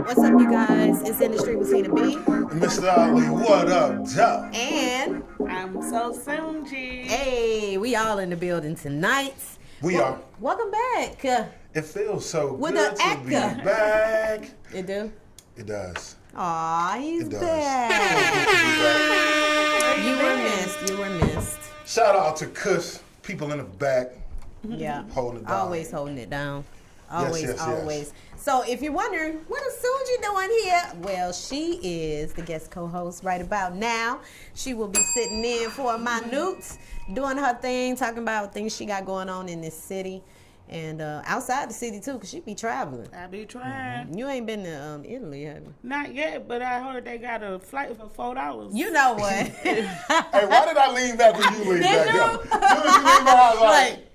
What's up, you guys? It's InDuStreet with Tina B. Mr. Ali, what up, Doc? And I'm so soon, G. hey, we all in the building tonight. We are. Welcome back. It feels so With good the to be actor. back. It do? It does. Aw, he's It does. back. Good to be back. You were missed. You were missed. Shout out to Kush, people in the back Yeah. holding it down. Always holding it down. Yes, Always, yes, yes. always. So if you're wondering, what is Suji doing here? Well, she is the guest co-host right about now. She will be sitting in for a minute, doing her thing, talking about things she got going on in this city. And outside the city, too, because she be traveling. I be trying. You ain't been to Italy, have you? Not yet, but I heard they got a flight for $4. You know what? Hey, why did I lean back when you leaned Did back? you? Yo, as soon as you leaned back, I was like,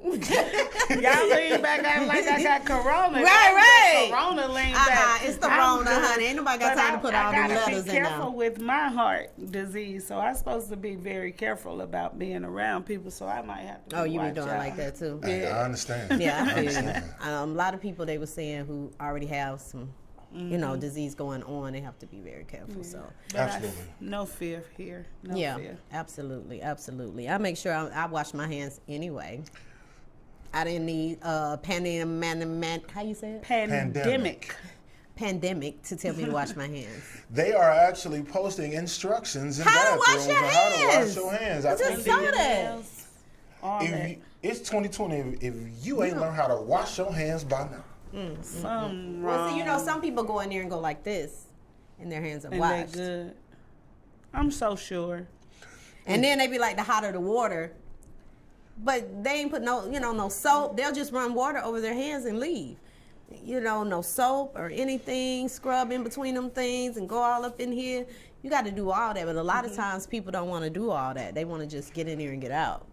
Y'all lean back out like I got corona. Right. Corona lean back. It's the I'm Rona, good. honey. Ain't nobody got But time to put all them I letters gotta in be there. careful with my heart disease, so I'm supposed to be very careful about being around people, so I might have to Oh, you be watch doing out. like that, too? hey, I understand. Yeah, I feel understand. you. A lot of people they were saying who already have some, disease going on, they have to be very careful. So, But Absolutely. no fear here. No yeah, fear. absolutely. I make sure I wash my hands anyway. I didn't need how you say it? Pandemic to tell me to wash my hands. They are actually posting instructions in How to wash bathrooms your on how to wash hands. your hands. I I just think saw Your that. nails, all if that. you, it's 2020. If you ain't learned how to wash your hands by now, Something Well, wrong. see, some people go in there and go like this, and their hands are and washed. they good. I'm so sure. And then they be like, the hotter the water. But they ain't put no soap. They'll just run water over their hands and leave. No soap or anything, scrub in between them things and go all up in here. You got to do all that. But a lot of times people don't want to do all that. They want to just get in there and get out.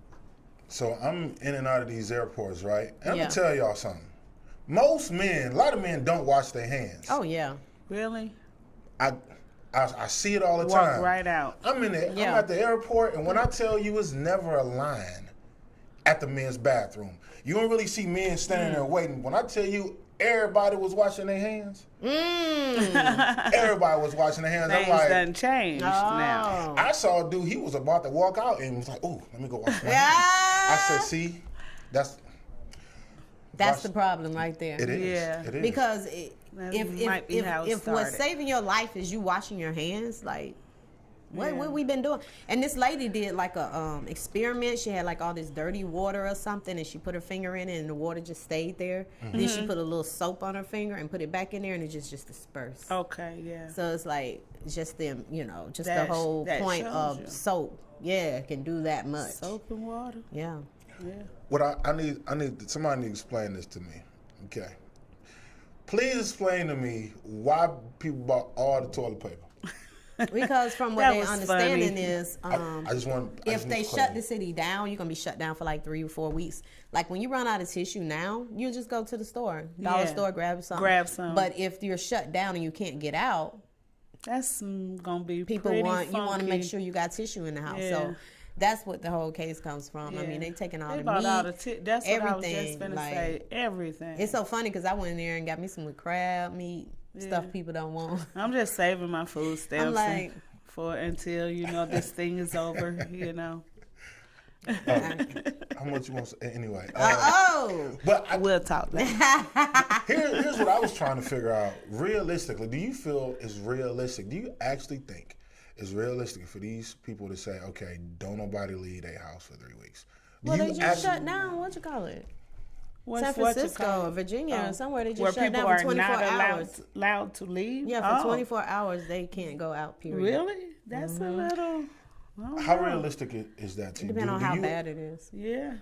so I'm in and out of these airports, right? And I'm Yeah. gonna tell y'all something. Most men, a lot of men don't wash their hands. Oh, yeah. Really? I see it all the Walk time. right out. I'm Yeah. at the airport, and when I tell you, it's never a line at the men's bathroom. You don't really see men standing there waiting. When I tell you, everybody was washing their hands. Everybody was washing their hands. I'm Things like, done changed now. Oh. I saw a dude. He was about to walk out and was like, "Oh, let me go wash my hands." Yeah. I said, "See, that's The problem right there. it is. Yeah. It is Because That might be how it if what's started. saving your life is you washing your hands, like what we been doing? And this lady did like a experiment. She had like all this dirty water or something, and she put her finger in it, and the water just stayed there. Then she put a little soap on her finger and put it back in there, and it just dispersed. Okay, yeah. So it's like just them, just That the whole that point shows of you. soap. Yeah, can do that much. Soap and water. Yeah. Yeah. What I need somebody to explain this to me. Okay. Please explain to me why people bought all the toilet paper. Because from what That they was understanding funny. is, I just want. I if just they need shut clarity. the city down, you're gonna be shut down for like 3 or 4 weeks. Like when you run out of tissue now, you just go to the store, dollar Yeah. store, grab something. Grab some. But if you're shut down and you can't get out, That's gonna be people pretty want you want to make funky. sure you got tissue in the house. Yeah. So That's what the whole case comes from. Yeah. I mean, they taking all They the bought meat, all the that's what I was just everything, finna like- say. Everything. It's so funny because I went in there and got me some crab meat, stuff people don't want. I'm just saving my food stamps I'm like, for until this thing is over. How much you want to say? Anyway. But We'll talk later. here's what I was trying to figure out. Realistically, do you feel it's realistic? Do you actually think it's realistic for these people to say, okay, don't nobody leave their house for 3 weeks? well, they just shut down. What you call it? San Francisco or Virginia or somewhere. They just shut down for 24 hours. Allowed to leave? Yeah, for 24 hours they can't go out. Period. Really? That's a little. How realistic is that to you? Depending on how bad it is. Yeah.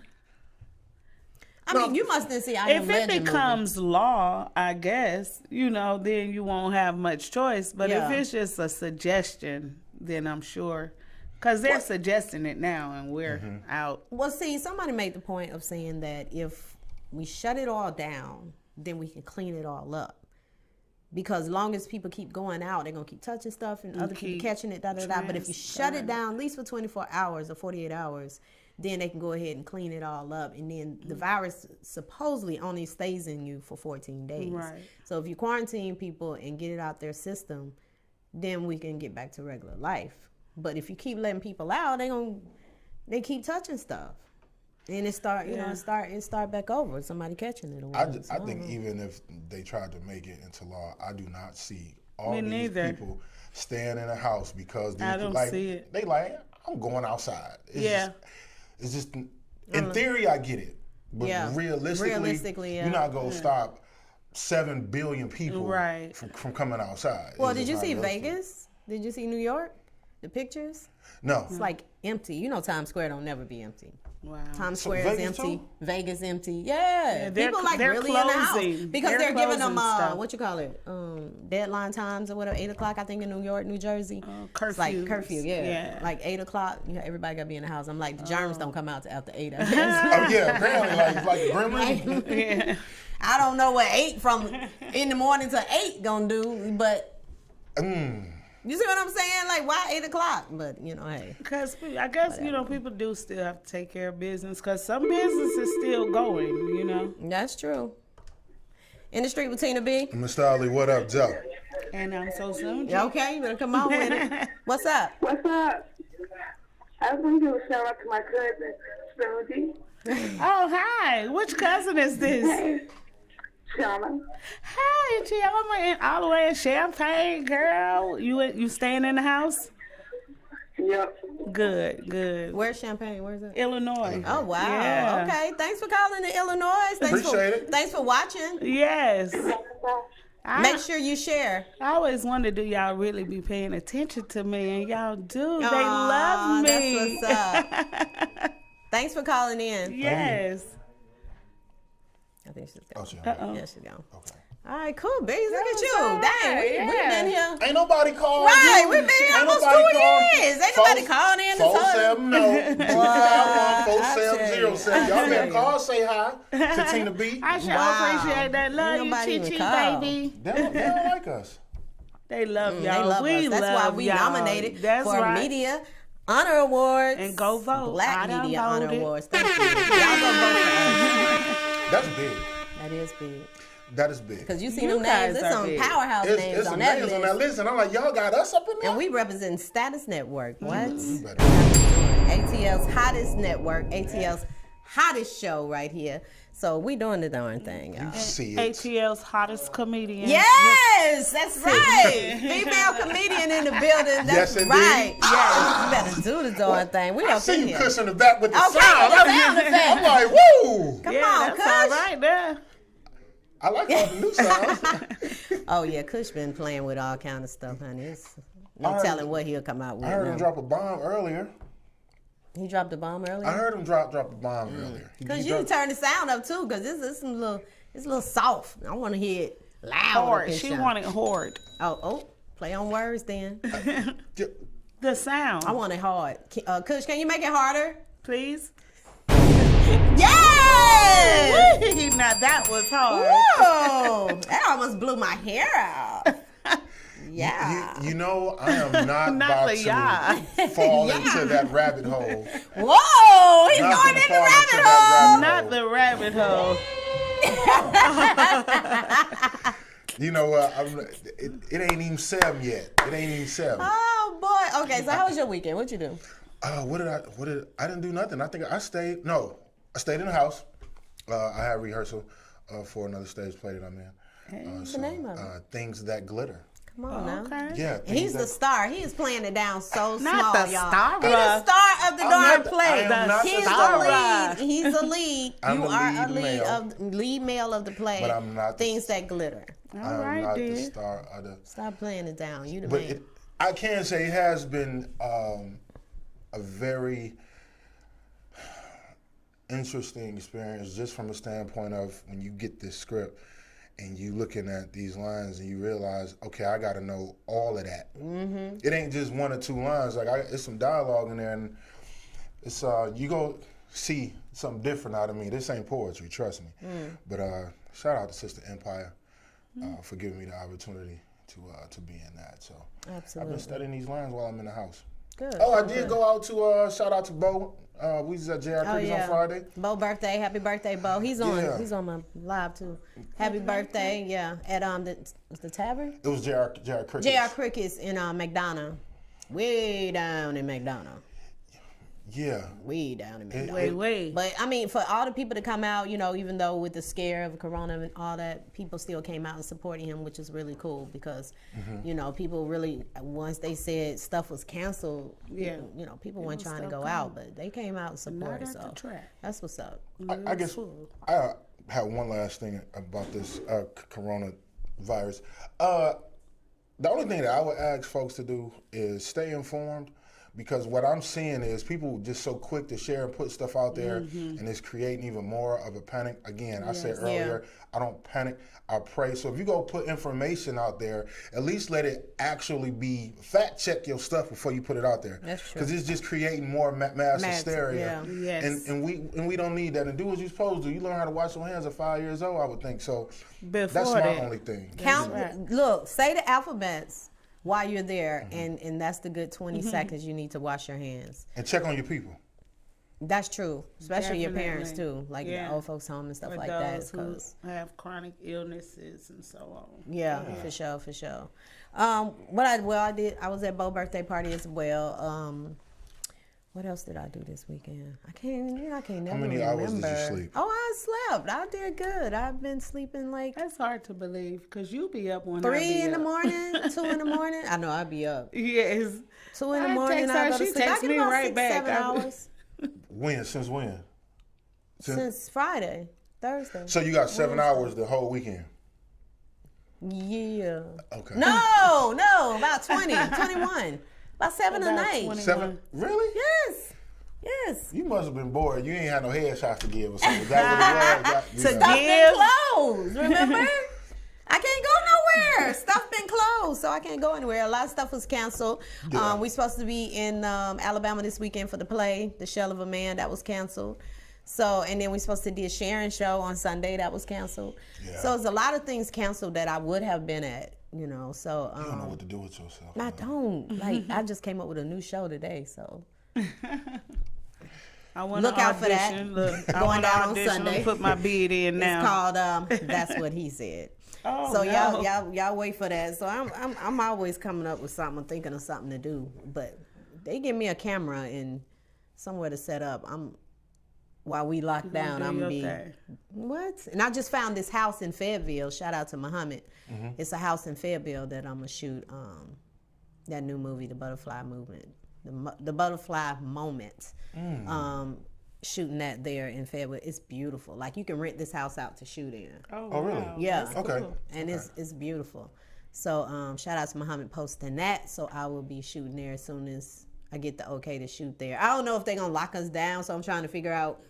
I mean, you must see. If it becomes law, I guess, then you won't have much choice. But if it's just a suggestion, then I'm sure. Because they're suggesting it now and we're out. Well, see, somebody made the point of saying that if we shut it all down, then we can clean it all up. Because long as people keep going out, they're going to keep touching stuff and other people catching it, But if you shut it down, at least for 24 hours or 48 hours, then they can go ahead and clean it all up. And then the virus supposedly only stays in you for 14 days. Right. So if you quarantine people and get it out their system, then we can get back to regular life. But if you keep letting people out, they keep touching stuff. And it start back over. Somebody catching it. I think even if they tried to make it into law, I do not see all these people staying in a house because I don't see it. They like, I'm going outside. It's just in theory I get it, but realistically you're not gonna stop 7 billion people from coming outside. Well, did you see Vegas? Did you see New York? The pictures? No. It's like empty. Times Square don't never be empty. Wow. Times Square is empty. Too? Vegas empty. Yeah. People they're really closing. in the house because they're giving them stuff. what you call it, deadline times or whatever, 8:00 I think in New York, New Jersey. Curfew. It's like curfew. Yeah. Like 8:00. Everybody gotta be in the house. I'm like the germs don't come out till after 8. I guess. Apparently like gremlin. I don't know what 8 from in the morning to 8 gonna do, but. You see what I'm saying? Like, why 8:00? But, hey. Because I guess, people do still have to take care of business because some business is still going, That's true. In the street with Tina B. Mr. Ali, what up, Joe? And I'm so soon. Okay, you better come on with it. What's up? What's up? I was going to give a shout out to my cousin, Spooty. Oh, hi. Which cousin is this? Hey, Shauna. Hi, Chioma, all the way in Champaign, girl. You staying in the house? Yep. Good. Where's Champaign? Where's it? Illinois. Oh, wow. Yeah. Okay. Thanks for calling to Illinois. Appreciate it. Thanks for watching. Yes. Make sure you share. I always wonder, do y'all really be paying attention to me? And y'all do. They love me. That's what's up. Thanks for calling in. Yes. I think she's Oh, gone. she Yeah, she's gone. Okay. All right, cool, Bees. Look at you. all Dang, right, we've been here. Ain't nobody called. Right, we've been here Ain't almost nobody 2 years. Ain't nobody calling in to tell us. 47 no. 251-4707. Y'all better call, say hi to Tina B. I sure Wow. appreciate that. Love you, Nobody even Chi call. Chi, baby. They don't like us. They love y'all. They love we us. That's love why we y'all. nominated That's for right. Media Honor Awards. And go vote. Black I done Media Honor voted. Awards. Thank you. Y'all go vote for us. That's big. That is big. That is big. Because you see You them names. guys There's are some big. powerhouse It's names some on that names list. on that list, and I'm like, y'all got us up in there? And we represent Status Network. What? You better. ATL's hottest network. ATL's hottest show right here. So we doing the darn thing, y'all. See it. ATL's hottest comedian. Yes, that's right. Female comedian in the building. That's Yes, indeed. right. Yes, you better do the darn thing. We I up see in you here. cussing the back with the Okay, sound. the sound effect. I'm like, woo! Come Yeah, on, that's Kush. all right there. I like all the new sounds. Oh yeah, Kush been playing with all kind of stuff, honey. It's no I heard- telling what he'll come out with. I heard him now. drop a bomb earlier. He dropped a bomb earlier. I heard him drop a bomb earlier. Cause He you dropped- turn the sound up too, cause it's a little soft. I want to hear it loud. Horde. up in She shot. wanted horde. Oh, play on words then. Yeah. The sound. I want it hard. Kush, can you make it harder? Please. Yes! Now that was hard. Whoa! That almost blew my hair out. Yeah. You know, I am not about to fall into that rabbit hole. Whoa, he's going in the rabbit hole. Not the rabbit hole. You know what? It ain't even 7 yet. It ain't even 7. Oh boy. Okay, so how was your weekend? What'd you do? I didn't do nothing. I think I stayed in the house. I had rehearsal for another stage play that I'm in. What's the name of it? Things That Glitter. Come on now. Okay. Yeah. He's the star. He is playing it down so Not small, the y'all. star. He's the star of the darn play. He's the lead. He's the lead. I'm You the are lead a lead male of the play. But I'm not Things That Glitter. I'm not the star of the. Stop playing it down. You the But man. I can say it has been a very interesting experience, just from a standpoint of when you get this script and you looking at these lines and you realize, okay, I got to know all of that. Mm-hmm. It ain't just 1 or 2 lines. Like it's some dialogue in there, and it's you go see something different out of me. This ain't poetry, trust me. But shout out to Sister Empire for giving me the opportunity to be in that. So Absolutely. I've been studying these lines while I'm in the house. Good. Oh, I did go out to shout out to Bo. We was at JR Cricket's on Friday. Bo birthday. Happy birthday, Bo. He's on Yeah. he's on my live too. Happy birthday, yeah. At the tavern? It was JR Cricket's. JR Cricket's in McDonough. Way down in McDonough. Yeah. Way down in McDonough. Wait. But I mean, for all the people to come out, you know, even though with the scare of Corona and all that, people still came out and supporting him, which is really cool because, you know, people really, once they said stuff was canceled, you know, people weren't trying to go out, but they came out and supported. So that's what's up. I guess I have one last thing about this coronavirus. The only thing that I would ask folks to do is stay informed. Because what I'm seeing is people just so quick to share and put stuff out there, and it's creating even more of a panic. Again, I said earlier, I don't panic, I pray. So if you go put information out there, at least let it actually be, fact check your stuff before you put it out there. That's true. Because it's just creating more mass hysteria. Yeah. Yes. And we don't need that. And do what you're supposed to. You learn how to wash your hands at 5 years old, I would think. So that's my only thing. Look, say the alphabets while you're there, and that's the good 20 seconds you need to wash your hands. And check on your people. That's true, especially your parents too, like the old folks home and stuff for like those that. Cause who have chronic illnesses and so on. Yeah, for sure. I was at Bo's birthday party as well. What else did I do this weekend? I can't never remember. How many hours did you sleep? Oh, I slept. I did good. I've been sleeping like That's hard to believe because you be up when 3 in the morning, 2 in the morning. I know I'd be up. Yes. 2 in the morning. I go to sleep. I get me about right 6, back. 7 hours. Since when? Since Friday, Thursday. So you got 7 hours the whole weekend? Yeah. Okay. No, about 20, 21. About 7 a night. 21. 7? Really? Yes. You must have been bored. You ain't had no headshots to give or something. Is that what it was? Stuff been closed, remember? I can't go nowhere. Stuff been closed, so I can't go anywhere. A lot of stuff was canceled. Yeah. We supposed to be in Alabama this weekend for the play, The Shell of a Man, that was canceled. So, and then we supposed to do a Sharon show on Sunday, that was canceled. Yeah. So there's a lot of things canceled that I would have been at, you know. So You don't know what to do with yourself. I don't. Like, I just came up with a new show today, so. I want Look out for that. Going down on Sunday. Put my bid in now. It's called That's What He Said. Oh, so no. y'all wait for that. So I'm always coming up with something, thinking of something to do. But they give me a camera and somewhere to set up. While we lock down, I'm gonna be what? And I just found this house in Fayetteville. Shout out to Muhammad. It's a house in Fayetteville that I'm gonna shoot that new movie, The Butterfly Movement, the Butterfly Moment. Shooting that there in Fayetteville. It's beautiful. Like, you can rent this house out to shoot in. Oh, really? Wow. Yeah. Okay. Cool. And it's beautiful. So shout out to Muhammad posting that. So I will be shooting there as soon as I get the okay to shoot there. I don't know if they're gonna lock us down, so I'm trying to figure out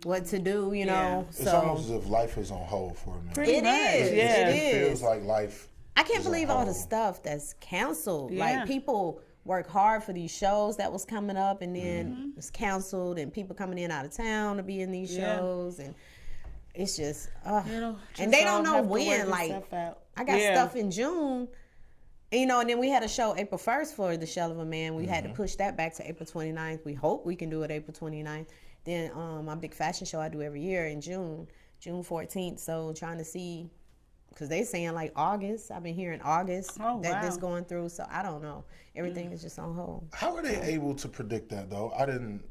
what to do, you know. It's almost as if life is on hold for a minute. It is. Yeah. It feels like life. I can't believe all the stuff that's canceled. Yeah. Like, people work hard for these shows that was coming up, and then it's canceled, and people coming in out of town to be in these shows, and it's just, and they don't know when. Like, I got stuff in June You know, and then we had a show April 1st for The Shell of a Man. We had to push that back to April 29th. We hope we can do it April 29th. Then my big fashion show I do every year in June 14th. So trying to see, because they saying like August. I've been hearing August this going through. So I don't know. Everything is just on hold. How are they able to predict that though? I didn't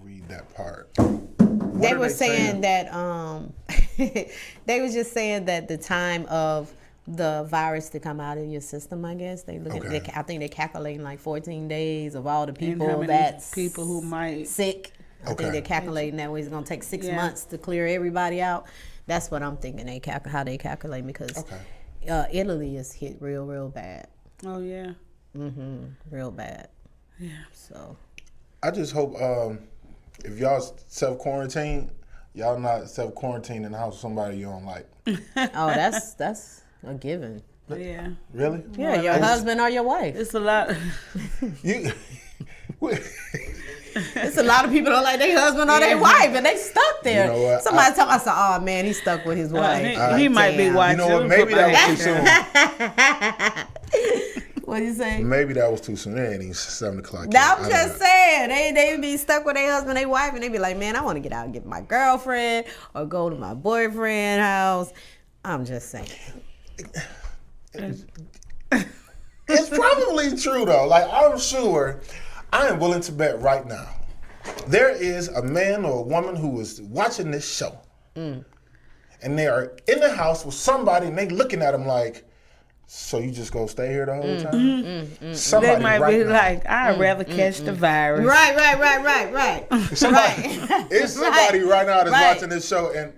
read that part. They were saying that they were just saying that the time of the virus to come out of your system, I guess they look at. I think they're calculating like 14 days of all the people people who might sick. I think they're calculating that way. It's gonna take 6 months to clear everybody out. That's what I'm thinking. How they calculate, because Italy is hit real bad. Oh yeah. Real bad. Yeah. So I just hope if y'all self-quarantine, y'all not self-quarantine in the house with somebody you don't like. Oh, that's a given. Yeah. Really? Yeah, your husband or your wife. It's a lot. It's a lot of people don't like their husband or their wife, and they stuck there. You know what? Somebody tell me, "Oh man, he's stuck with his wife." He might be watching. You know what? Maybe that was too soon. What do you say? Maybe that was too soon. It ain't even 7 o'clock. Now, I'm just saying, they be stuck with their husband, their wife, and they be like, "Man, I want to get out and get my girlfriend or go to my boyfriend's house." I'm just saying. It's probably true though. Like, I'm sure, I am willing to bet right now, there is a man or a woman who is watching this show, and they are in the house with somebody, and they looking at them like, "So you just gonna stay here the whole time?" Somebody they might be like, "I'd rather catch the virus." Right. It's somebody right now that's watching this show, and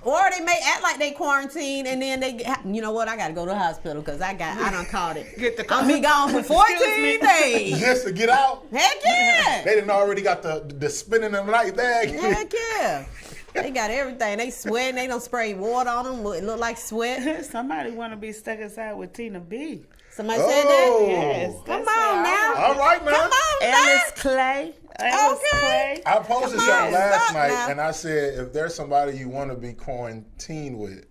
or they may act like they quarantine, and then they, you know what? I got to go to the hospital because I done caught it. I'm be gone for 14 days just to get out. Heck yeah! They done already got the spinning in the night bag. Heck yeah! They got everything. They sweating. They don't spray water on them. It look like sweat. Somebody want to be stuck inside with Tina B. Somebody said that? Yes. Come on now. All right now. Come on now. Ellis Clay. Okay. I posted something last night, and I said, if there's somebody you want to be quarantined with,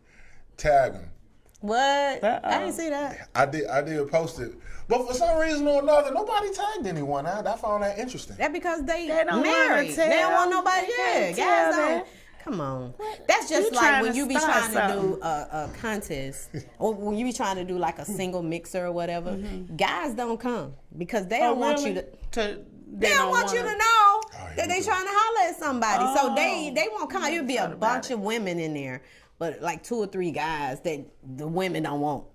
tag them. What? I didn't see that. I did post it. But for some reason or another, nobody tagged anyone. I found that interesting. That because they don't married. They don't want nobody. Yeah, guys don't. Come on. That's just like when you be trying to do a contest, or when you be trying to do like a single mixer or whatever. Guys don't come because they don't want you to. They don't want you to know that they trying to holler at somebody. So they won't come. It'll be a bunch of women in there, but like 2 or 3 guys that the women don't want.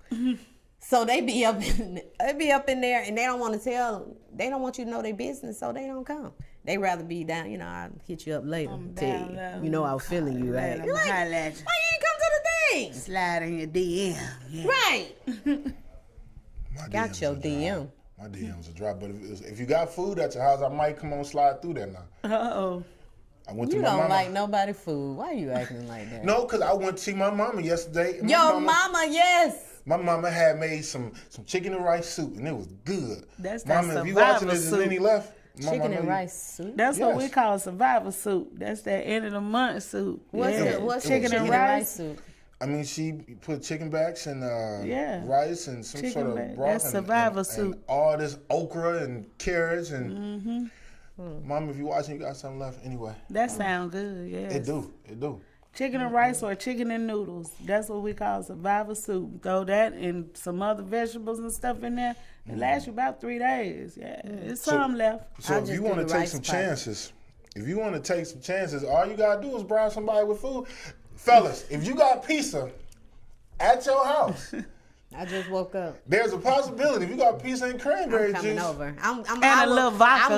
So they be up in there, and they don't want to tell. They don't want you to know their business, so they don't come. They rather be down. You know, I'll hit you up later. You know, I was feeling you. Right? You're like, why you ain't come to the thing? Slide in your DM. Yeah. Right. Got your DM. My DMs are dry, but if you got food at your house, I might come on slide through there now. Uh-oh. I went to you my don't mama. like nobody food. Why are you acting like that? No, because I went to see my mama yesterday. Your mama, yes. My mama had made some chicken and rice soup, and it was good. That's Mama, if you watching this, is any left? Chicken and rice soup? That's what we call survival soup. That's that end of the month soup. What's chicken and rice soup? I mean, she put chicken backs and rice and some chicken sort of broth. That's survival soup. And all this okra and carrots and. Mom, if you're watching, you got something left anyway. That sounds good. Yeah. It do. Chicken and rice or chicken and noodles. That's what we call survival soup. Throw that and some other vegetables and stuff in there. It lasts you about 3 days. Yeah, there's some left. So if you want to take some chances, all you gotta do is bribe somebody with food. Fellas, if you got pizza at your house, I just woke up. There's a possibility. If you got pizza and cranberry juice, and a little vodka.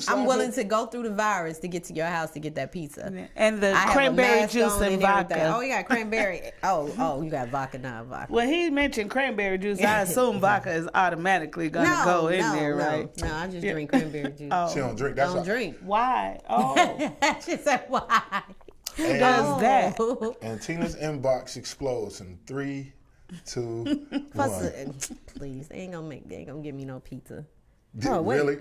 I'm willing to go through the virus to get to your house to get that pizza. And the cranberry juice and vodka. Oh, you got cranberry. oh, you got vodka, not vodka. Well, he mentioned cranberry juice. I assume vodka is automatically gonna go in there, right? No, I just drink cranberry juice. She don't drink. I don't drink. Why? Oh, she said why? Who does that? And Tina's inbox explodes in 3, 2, 1. Please, they ain't gonna give me no pizza. Really?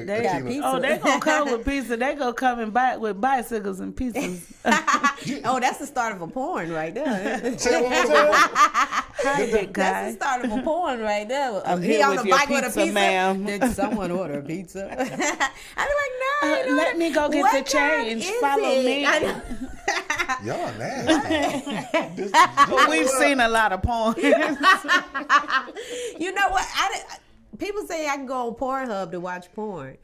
They gonna come with pizza. They gonna come and buy with bicycles and pizzas. That's the start of a porn right there. Say it one more time. Hi, big guy. That's the start of a porn right there. I'm he here on with the your bike with a pizza, pizza. ma'am. Did someone order a pizza? I'd be like, no. Let me go get the change. Follow me. Y'all nasty. But we've seen a lot of porn. You know what? People say I can go on Pornhub to watch porn.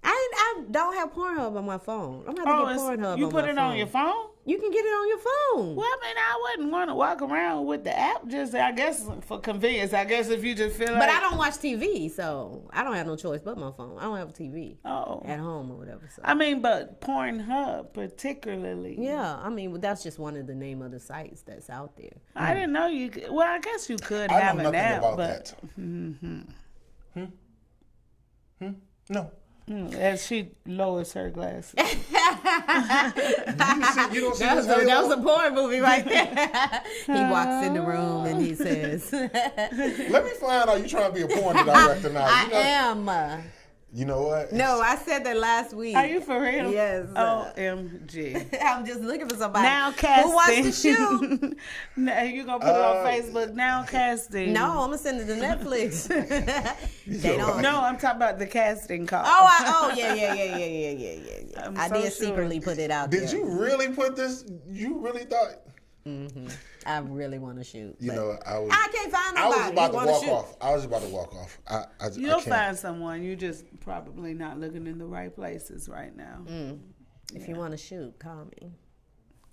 I don't have Pornhub on my phone. I'm gonna have to get Pornhub on my phone. You put it on your phone? You can get it on your phone. Well, I mean, I wouldn't want to walk around with the app. Just, I guess, for convenience. I guess if you just feel like. But I don't watch TV, so I don't have no choice but my phone. I don't have a TV at home or whatever. So. I mean, but Pornhub particularly. Yeah, I mean, that's just one of the name of the sites that's out there. I didn't know you could. Well, I guess you could have an app, about but. That. No. As she lowers her glasses. You don't see that was a porn movie right there. He walks in the room and he says, "Let me find out you trying to be a porn director now." I am. You know what? No, I said that last week. Are you for real? Yes. OMG. I'm just looking for somebody now casting. who wants to shoot. Now you gonna put it on Facebook? Now casting. No, I'm gonna send it to Netflix. They don't. No, I'm talking about the casting call. Yeah. I did secretly put it out there. Did you really put this? You really thought? Mm-hmm. I really want to shoot. You know, I can't find nobody. I was about to walk off. I was about to walk off. You'll find someone. You just probably not looking in the right places right now. If you want to shoot, call me.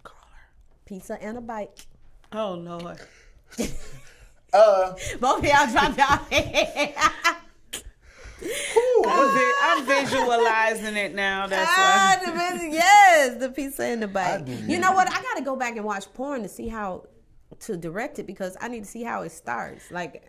Call her. Pizza and a bike. Oh Lord. Both of y'all dropped y'all. I'm visualizing it now. That's why. Yes, the pizza and the bike. You know what? I got to go back and watch porn to see how to direct it because I need to see how it starts. Like,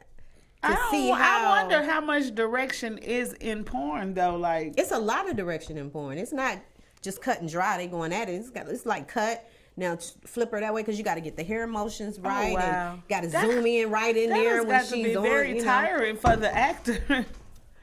I wonder how much direction is in porn though. Like, it's a lot of direction in porn. It's not just cut and dry. They going at it. It's like cut. Now flip her that way because you got to get the hair motions right. Oh, wow. And got to zoom in right in there when she's on. That be very tiring for the actor.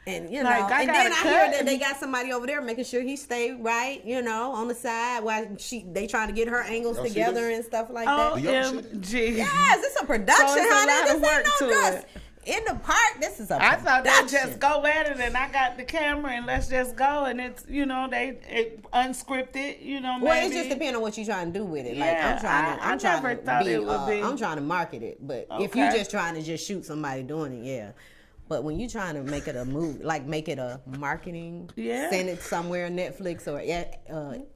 And and then I hear that they got somebody over there making sure he stay right, on the side while they trying to get her angles together and stuff like that. OMG. Yes, it's a production, honey. This ain't no just in the park. This is a production. I thought they just go at it and I got the camera and let's just go and it's they unscripted, Well, it's just depending on what you're trying to do with it. Yeah, I'm trying to market it, but if you're just trying to just shoot somebody doing it, yeah. But when you're trying to make it a movie, like make it a marketing, send it somewhere, Netflix or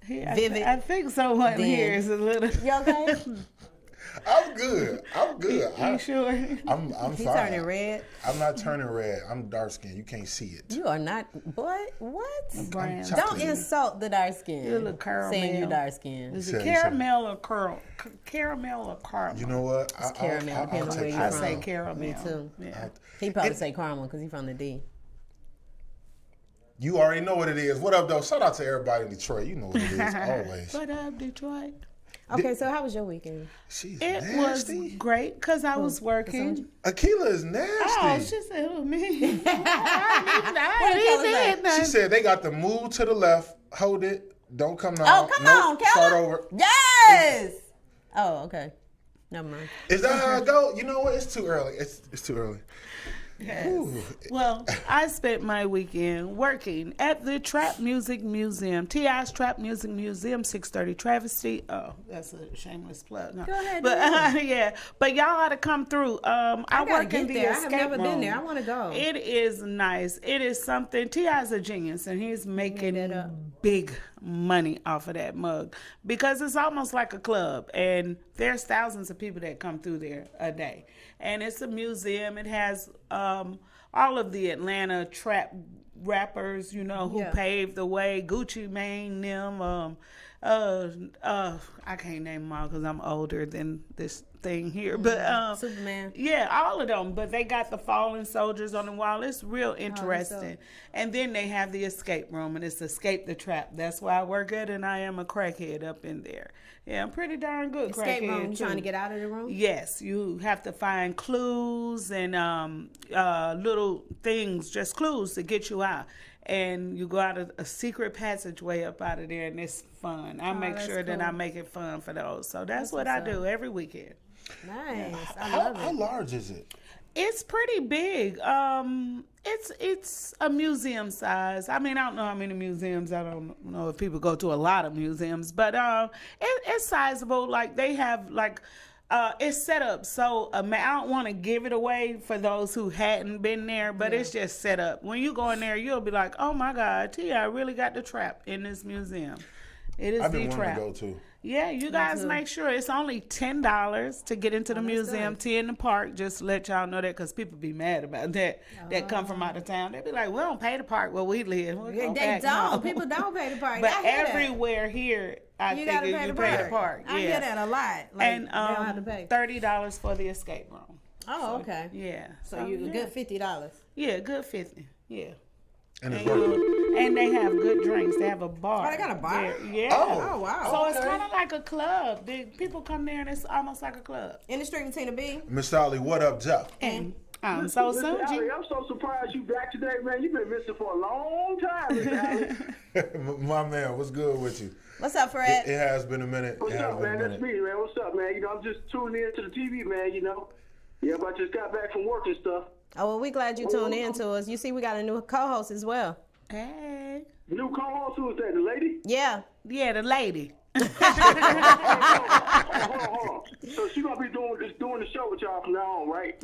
Vivid. I think someone here is a little. You okay? I'm good. You sure? I'm He fine. turning red? I'm not turning red. I'm dark skinned. You can't see it. You are not. Boy, what? Brown. Don't insult the dark skin. You look caramel. Saying you dark skin. Is it caramel or caramel? Caramel or caramel? You know what? It's caramel. Depending on where you're I from. say caramel. Me too. Yeah. He probably say caramel because he's from the D. You already know what it is. What up, though? Shout out to everybody in Detroit. You know what it is, always. What up, Detroit? Okay, so how was your weekend? It was great because I was working. Akila is nasty. Oh, she said it was me. I She said they got the move to the left, hold it, don't come down. Oh, come on, Keller. Start over. Yes. Oh, okay. Never mind. Is that how it go? You know what? It's too early. It's too early. Yes. Well, I spent my weekend working at the Trap Music Museum, T.I.'s Trap Music Museum, 630 Travesty. Oh, that's a shameless plug. No. Go ahead. But yeah, but y'all ought to come through. I work in the there. escape I have never room. been there. I want to go. It is nice. It is something. T.I.'s a genius, and he's making big money off of that mug because it's almost like a club, and there's thousands of people that come through there a day. And it's a museum. It has all of the Atlanta trap rappers, who paved the way. Gucci Mane, them. I can't name them all because I'm older than this thing here. But Superman. Yeah, all of them. But they got the fallen soldiers on the wall. It's real interesting. And then they have the escape room, and it's Escape the Trap. That's why I work at, and I am a crackhead up in there. Yeah, I'm pretty darn good. Escape crackhead room. You trying to get out of the room? Yes, you have to find clues and little things, just clues to get you out. And you go out of a secret passageway up out of there, and it's fun. I make sure that I make it fun for those. So that's what I do every weekend. Nice. I love it. How large is it? It's pretty big. It's a museum size. I mean, I don't know how many museums. I don't know if people go to a lot of museums, but it's sizable. Like they have it's set up so I don't want to give it away for those who hadn't been there, but it's just set up. When you go in there, you'll be like, "Oh my God, Tia, I really got the trap in this museum." It is I've been the wanting trap. to go to. Yeah, you guys make sure it's only $10 to get into the museum. Good. $10 in the park. Just let y'all know that because people be mad about that. That come from out of town. They be like, "We don't pay the park where we live." They don't. People don't pay the park. But I hear everywhere here, I you think gotta you pay pay the the park. I hear that a lot. Like, And they don't have to pay. $30 for the escape room. Oh, okay. Yeah. So you a good $50. Yeah, good 50. Yeah. And it's worth it. And they have good drinks. They have a bar. Oh, they got a bar? there. Yeah. Oh, wow. So it's kind of like a club. People come there and it's almost like a club. In the street with Tina B. Miss Dolly, what up, Jeff? And so Mr. soon, Alley, I'm so surprised you back today, man. You've been missing for a long time, Mr. Alley. My man, what's good with you? What's up, Fred? It has been a minute. What's It has up, been a man? That's minute. me, man. What's up, man? I'm just tuning in to the TV, man, Yeah, but I just got back from work and stuff. Oh, well, we glad you tuned in to us. You see, we got a new co-host as well. Hey. New co-host, who is that, the lady? Yeah. Yeah, the lady. Hold on. So she gonna be doing the show with y'all from now on, right?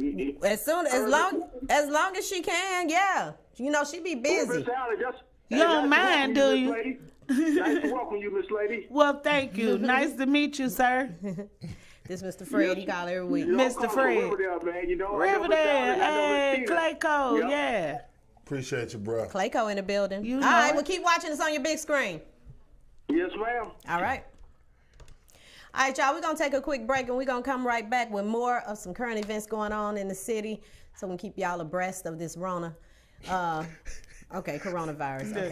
As long as she can, yeah. You know, she be busy. Miss Alley, You don't mind, do you? Lady. Nice to welcome you, Miss Lady. Well, thank you. Nice to meet you, sir. This Mr. Fred, he call every week. Mr. Fred. Riverdale, man, Riverdale. Hey, Clayco. Yep. Yeah. Appreciate you, bro. Clayco in the building. You All know right, it. well, keep watching us on your big screen. Yes, ma'am. All right. All right, y'all, we're going to take a quick break, and we're going to come right back with more of some current events going on in the city so we can keep y'all abreast of this Rona. Coronavirus. Okay,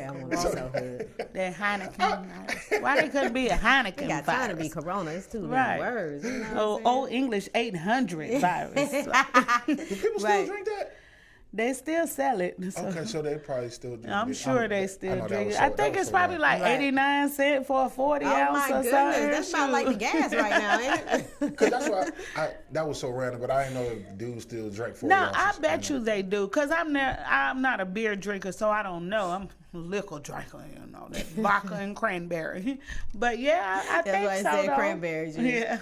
I want to be so good. That Heineken. Why they couldn't be a Heineken We got virus? time to be Corona. It's too Right. many words. You know what I'm Oh, saying? Old English 800 virus. Do people still Right. drink that? They still sell it. So Okay, so they probably still drink I'm it. sure they I still know that drink was it. so- I that think was it's so probably long. like Right. 89 cents for a 40 Oh, ounce my or goodness. something. That's about like the gas right now, ain't it? Cause that's why that was so random, but I didn't know if dudes still drank 40 No, ounces. I bet you they do, because I'm not a beer drinker, so I don't know. I'm a liquor drinker, that vodka and cranberry. But yeah, I That's think why I so, said though. cranberry juice. Yeah.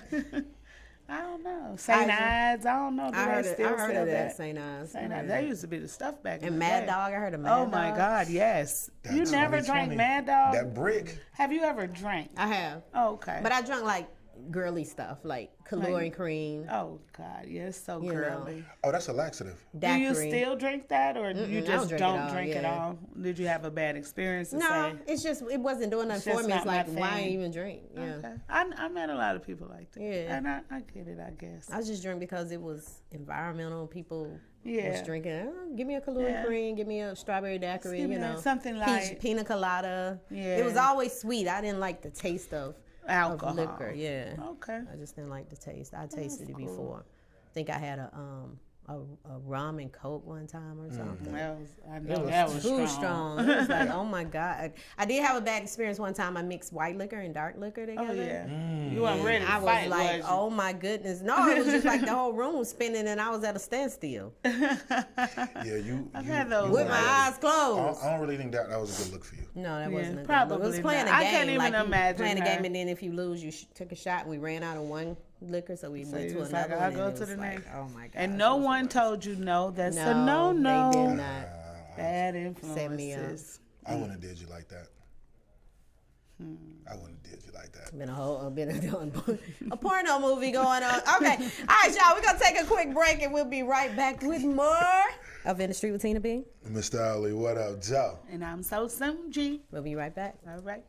I don't know. St. Ides, I don't know. I Do heard they it. still I heard sell of that, St. Ides. St. Ides. They used to be the stuff back in And the Mad day. Dog, I heard of Mad Oh Dog. my God, yes. That's You never drank 2020. Mad Dog? That brick. Have you ever drank? I have. Oh, okay. But I drunk like girly stuff, like Kalori and cream, Oh God, yeah, it's so You know. girly. Oh, that's a laxative. Do you daiquiri. still drink that, or you I just don't all, drink it yeah. all? Did you have a bad experience? To No, say? it's just it wasn't doing nothing It's for just me. It's not like my why thing. even drink? Yeah, Okay. I met a lot of people like that. Yeah. And I get it, I guess. I just drink because it was environmental. People was Yeah. drinking. Oh, give me a Kalori Yeah. cream. Give me a strawberry daiquiri. Give me You know, something like- pina colada. Yeah. It was always sweet. I didn't like the taste of Alcohol. liquor. Yeah. Okay. I just didn't like the taste. I tasted it before. I think I had a rum and Coke one time or something. I It know was that was too strong. strong. It was like, oh my God. I did have a bad experience one time. I mixed white liquor and dark liquor together. Oh yeah. You weren't ready to I was fight, like, was you? oh my goodness. No, it was just like the whole room was spinning and I was at a standstill Yeah, you. I've you- had those you with were my right. eyes closed. I don't really think that was a good look for you. No, that Yeah, wasn't a good probably look. It was playing a not. game. I can't even like you imagine playing a her. game and then if you lose, you took a shot. We ran out of one liquor, so we went you to was another like, one. I'll go and it to was the like, next. oh my God. And no one told you no. That's a no. They did not. Bad Set me up. influences. I wouldn't have did you like that. I wouldn't have did you like that. Been a porno movie going on. Okay. All right, y'all. We're going to take a quick break and we'll be right back with more of In the Street with Tina B. Mr. Ali, what up, Joe? And I'm so soon, G. We'll be right back. All right.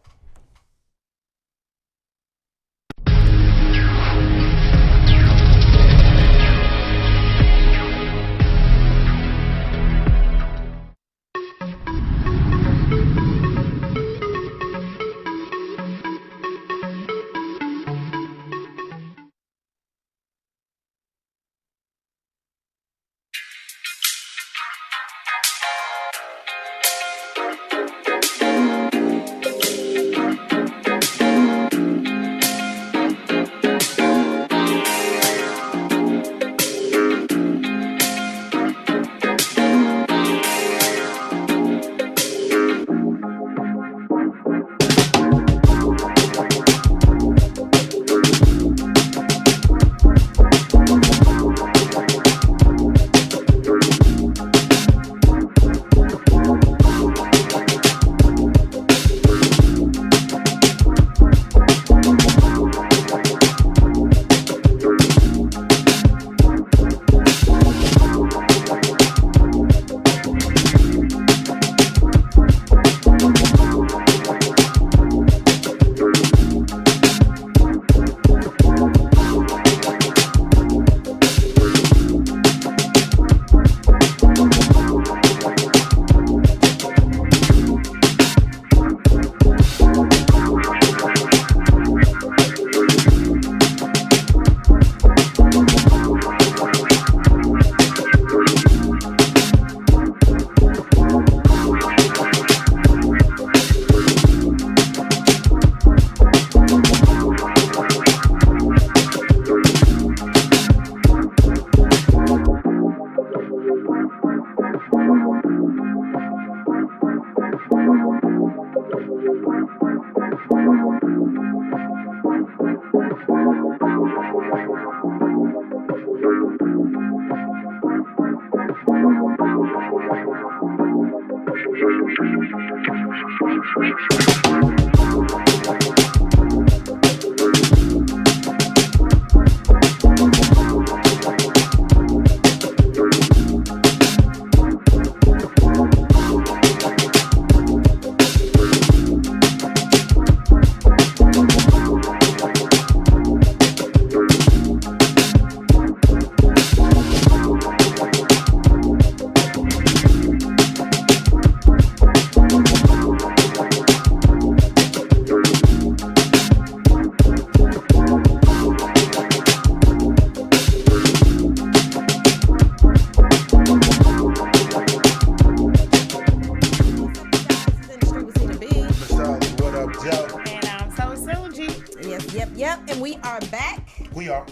Yep, and we are back. We are.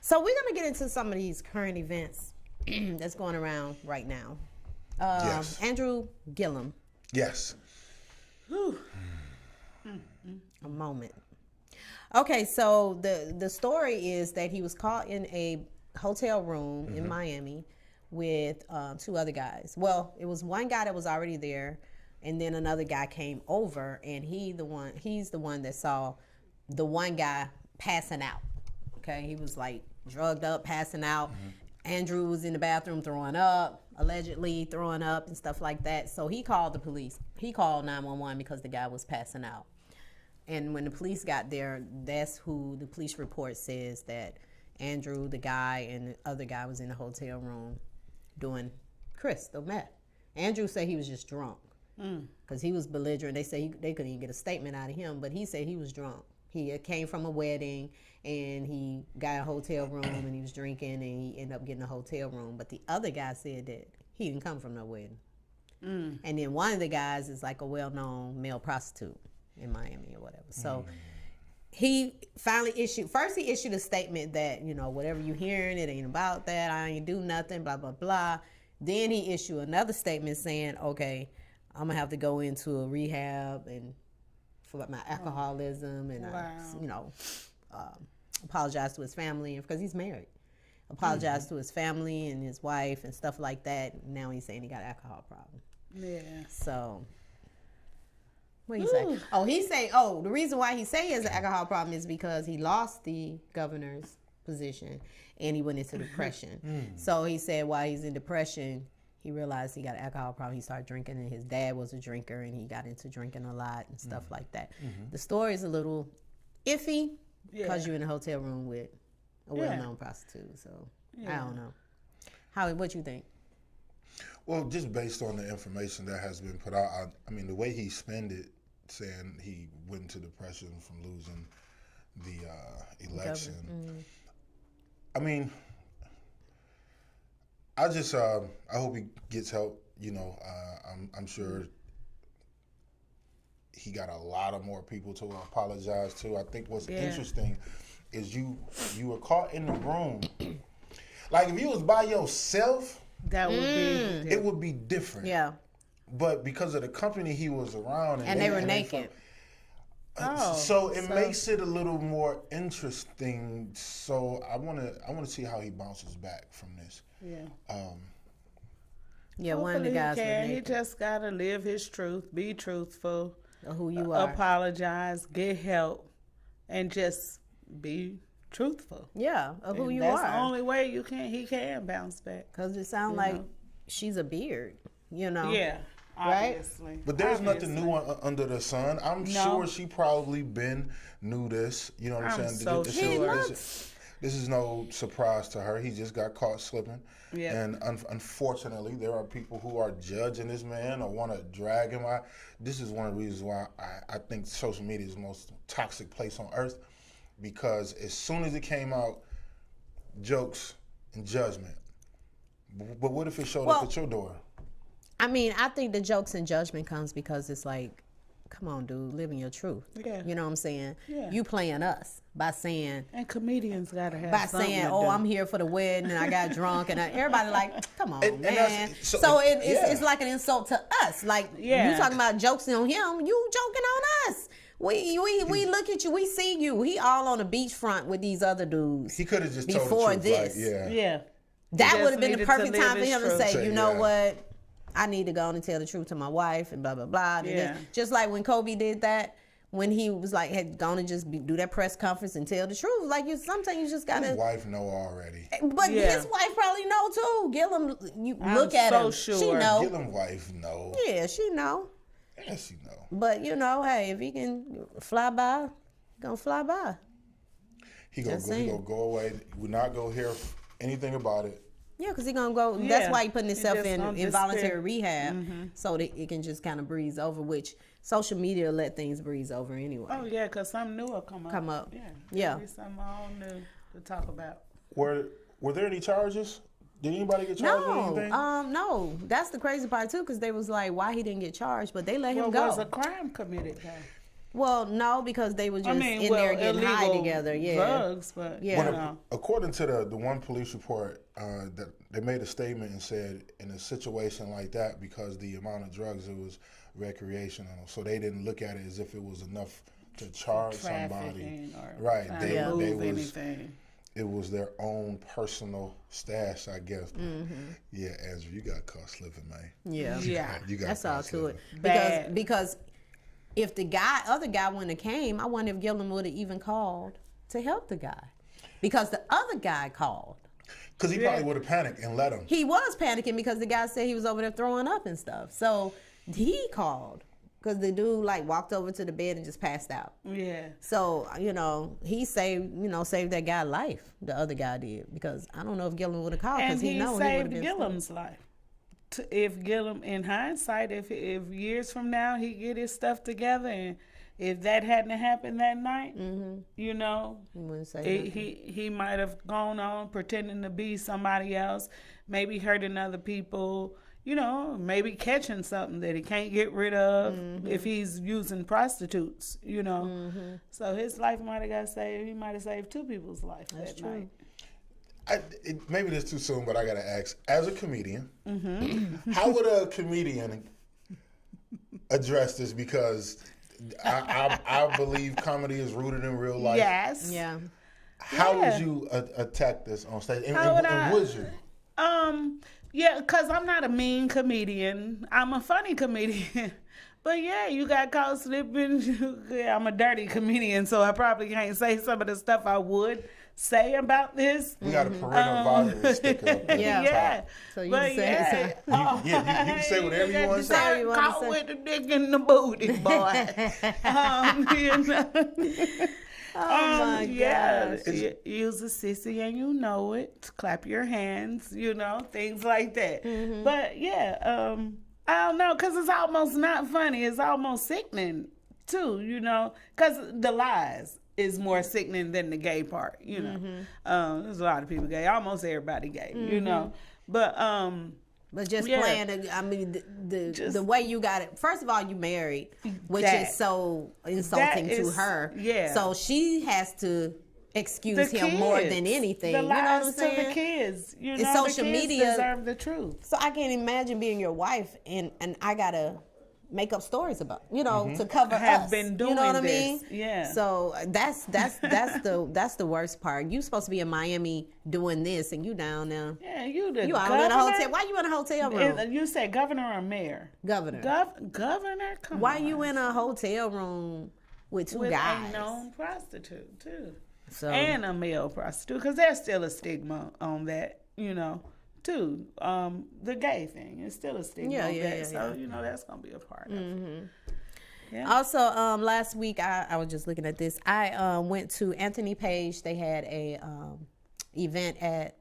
So we're going to get into some of these current events that's going around right now. Yes. Andrew Gillum. Yes. A moment. Okay, so the story is that he was caught in a hotel room in Miami with two other guys. Well, it was one guy that was already there, and then another guy came over, and he's the one that saw the one guy passing out. Okay, he was like drugged up, passing out. Andrew was in the bathroom throwing up, allegedly throwing up and stuff like that. So he called the police. He called 911 because the guy was passing out. And when the police got there, that's who the police report says that Andrew, the guy, and the other guy was in the hotel room doing crystal meth. Andrew said he was just drunk because he was belligerent. They say they couldn't even get a statement out of him, but he said he was drunk. He came from a wedding, and he got a hotel room, and he was drinking, and he ended up getting a hotel room. But the other guy said that he didn't come from no wedding. And then one of the guys is like a well-known male prostitute in Miami or whatever. So he finally issued a statement that, you know, whatever you hearing, it ain't about that. I ain't do nothing, blah, blah, blah. Then he issued another statement saying, okay, I'm going to have to go into a rehab and for my alcoholism and, apologize to his family because he's married. Apologize to his family and his wife and stuff like that. Now he's saying he got an alcohol problem. Yeah. So, what do you say? The reason why he say he has an alcohol problem is because he lost the governor's position and he went into depression. So he said while he's in depression, he realized he got an alcohol problem. He started drinking, and his dad was a drinker, and he got into drinking a lot and stuff like that. The story is a little iffy because you're in a hotel room with a well-known prostitute. So I don't know. What you think? Well, just based on the information that has been put out, I mean, the way he spent it, saying he went into depression from losing the election. I mean, I hope he gets help. You know, I'm sure he got a lot of more people to apologize to. I think what's interesting is you were caught in the room. Like if you was by yourself, that would be it would be different. Yeah. But because of the company he was around, and they were naked. So it makes it a little more interesting. So I want to see how he bounces back from this. Yeah. One of the guys. He just gotta live his truth, be truthful, who you are, apologize, get help, and just be truthful. Yeah, of who you that's are. That's the only way he can bounce back. Because it sounds like she's a beard, you know. Yeah. Obviously. Right? But there's nothing new under the sun. I'm sure she probably knew this. You know what I'm saying? This is no surprise to her. He just got caught slipping. Yeah. And unfortunately, there are people who are judging this man or want to drag him out. This is one of the reasons why I think social media is the most toxic place on earth, because as soon as it came out, jokes and judgment. But what if it showed up at your door? I mean, I think the jokes and judgment comes because it's like, come on, dude, living your truth. Yeah. You know what I'm saying? Yeah. You playing us by saying. And comedians got to have by saying, I'm here for the wedding and I got drunk. And everybody like, come on, man. It's like an insult to us. Like, you talking about jokes on him, you joking on us. We look at you, we see you. He all on the beachfront with these other dudes. He could have just told the truth. Before this. Like, that would have been the perfect time for him to say, you know what? I need to go on and tell the truth to my wife and blah, blah, blah. Yeah. Just like when Kobe did that, when he was like, had gone and just do that press conference and tell the truth. Like, sometimes you just got to. His wife know already. But his wife probably know too. Gillum, look at him. Sure. She know. Gillum wife know. Yeah, she know. Yeah, she know. But, hey, if he can fly by, he gonna fly by. He gonna go away. We're not gonna hear anything about it. Yeah, because he's going to go. That's why he's putting himself in involuntary rehab so that it can just kind of breeze over, which social media will let things breeze over anyway. Oh, yeah, because something new will come up. Yeah. Something all new to talk about. Were there any charges? Did anybody get charged or anything? No. That's the crazy part, too, because they was like, why he didn't get charged, but they let him go. Was a crime committed, though? Well, no, because they were just in there getting high together. Yeah, drugs, but according to the one police report, that they made a statement and said in a situation like that, because the amount of drugs, it was recreational, so they didn't look at it as if it was enough to charge somebody. Right? They was anything. It was their own personal stash, I guess. Yeah, Andrew, you got caught slipping, man. Yeah. You got that's all to slipping. it. Because if the other guy wouldn't have came, I wonder if Gillum would have even called to help the guy. Because the other guy called. Because he probably would have panicked and let him. He was panicking because the guy said he was over there throwing up and stuff. So he called because the dude walked over to the bed and just passed out. Yeah. So, he saved that guy's life. The other guy did. Because I don't know if Gillum would have called because he knows he would have been Gillum's life. If Gillum, in hindsight, if years from now he get his stuff together, and if that hadn't happened that night, he wouldn't say he might have gone on pretending to be somebody else, maybe hurting other people, maybe catching something that he can't get rid of if he's using prostitutes, So his life might have got saved. He might have saved two people's life that night. Maybe this too soon, but I gotta ask: as a comedian, how would a comedian address this? Because I believe comedy is rooted in real life. Yes. Yeah. How would you attack this on stage? And would you? Yeah, because I'm not a mean comedian. I'm a funny comedian. But yeah, you got caught slipping. I'm a dirty comedian, so I probably can't say some of the stuff I would say about this. We got a parental sticker up there. Yeah. So you can say you can say whatever you want to say. Caught with the dick in the booty, boy. Oh my gosh. Use a sissy and you know it. Clap your hands, things like that. But yeah, I don't know, because it's almost not funny. It's almost sickening too, because the lies is more sickening than the gay part, There's a lot of people gay, almost everybody gay, But just playing, the way you got it. First of all, you married, which is so insulting to her. Yeah. So she has to excuse him more than anything. The lies you know what I'm saying? To the kids. Social the kids media deserve the truth. So I can't imagine being your wife and I gotta make up stories about, to cover us. Have been doing you know what this. I mean? Yeah. So that's the worst part. You supposed to be in Miami doing this, and you down there. Yeah, you out in a hotel. Why you in a hotel room? You said governor or mayor? Governor. Governor. Come on. Why you in a hotel room with two guys? With a known prostitute too, and a male prostitute, because there's still a stigma on that. Too. The gay thing is still a stigma on that. So, that's going to be a part of it. Yeah. Also, last week, I was just looking at this. I went to Anthony Page. They had a event at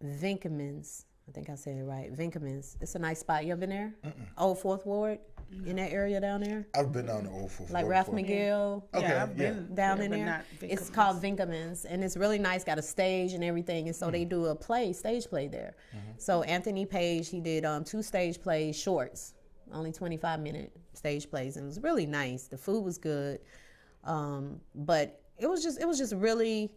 Vinkerman's. I think I said it right. Vinkerman's. It's a nice spot. You ever been there? Old Fourth Ward? In that area down there? I've been down to Old Fourth Ward. Like Ralph McGill. Okay, yeah, I've been down in there. It's called Vinkerman's, and it's really nice. Got a stage and everything, and so they do a stage play there. So Anthony Page, he did 2 stage plays, shorts, only 25-minute stage plays, and it was really nice. The food was good, but it was just really.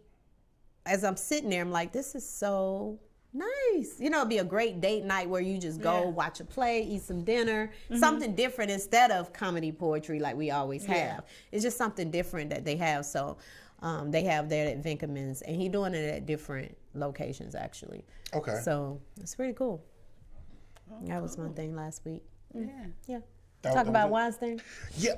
As I'm sitting there, I'm like, this is so nice. It'd be a great date night where you just go watch a play, eat some dinner, something different instead of comedy poetry like we always have. It's just something different that they have. So they have there at Vinkerman's, and he's doing it at different locations actually. Okay. So it's pretty cool. That was my thing last week. Yeah. Talk about Weinstein. Yeah.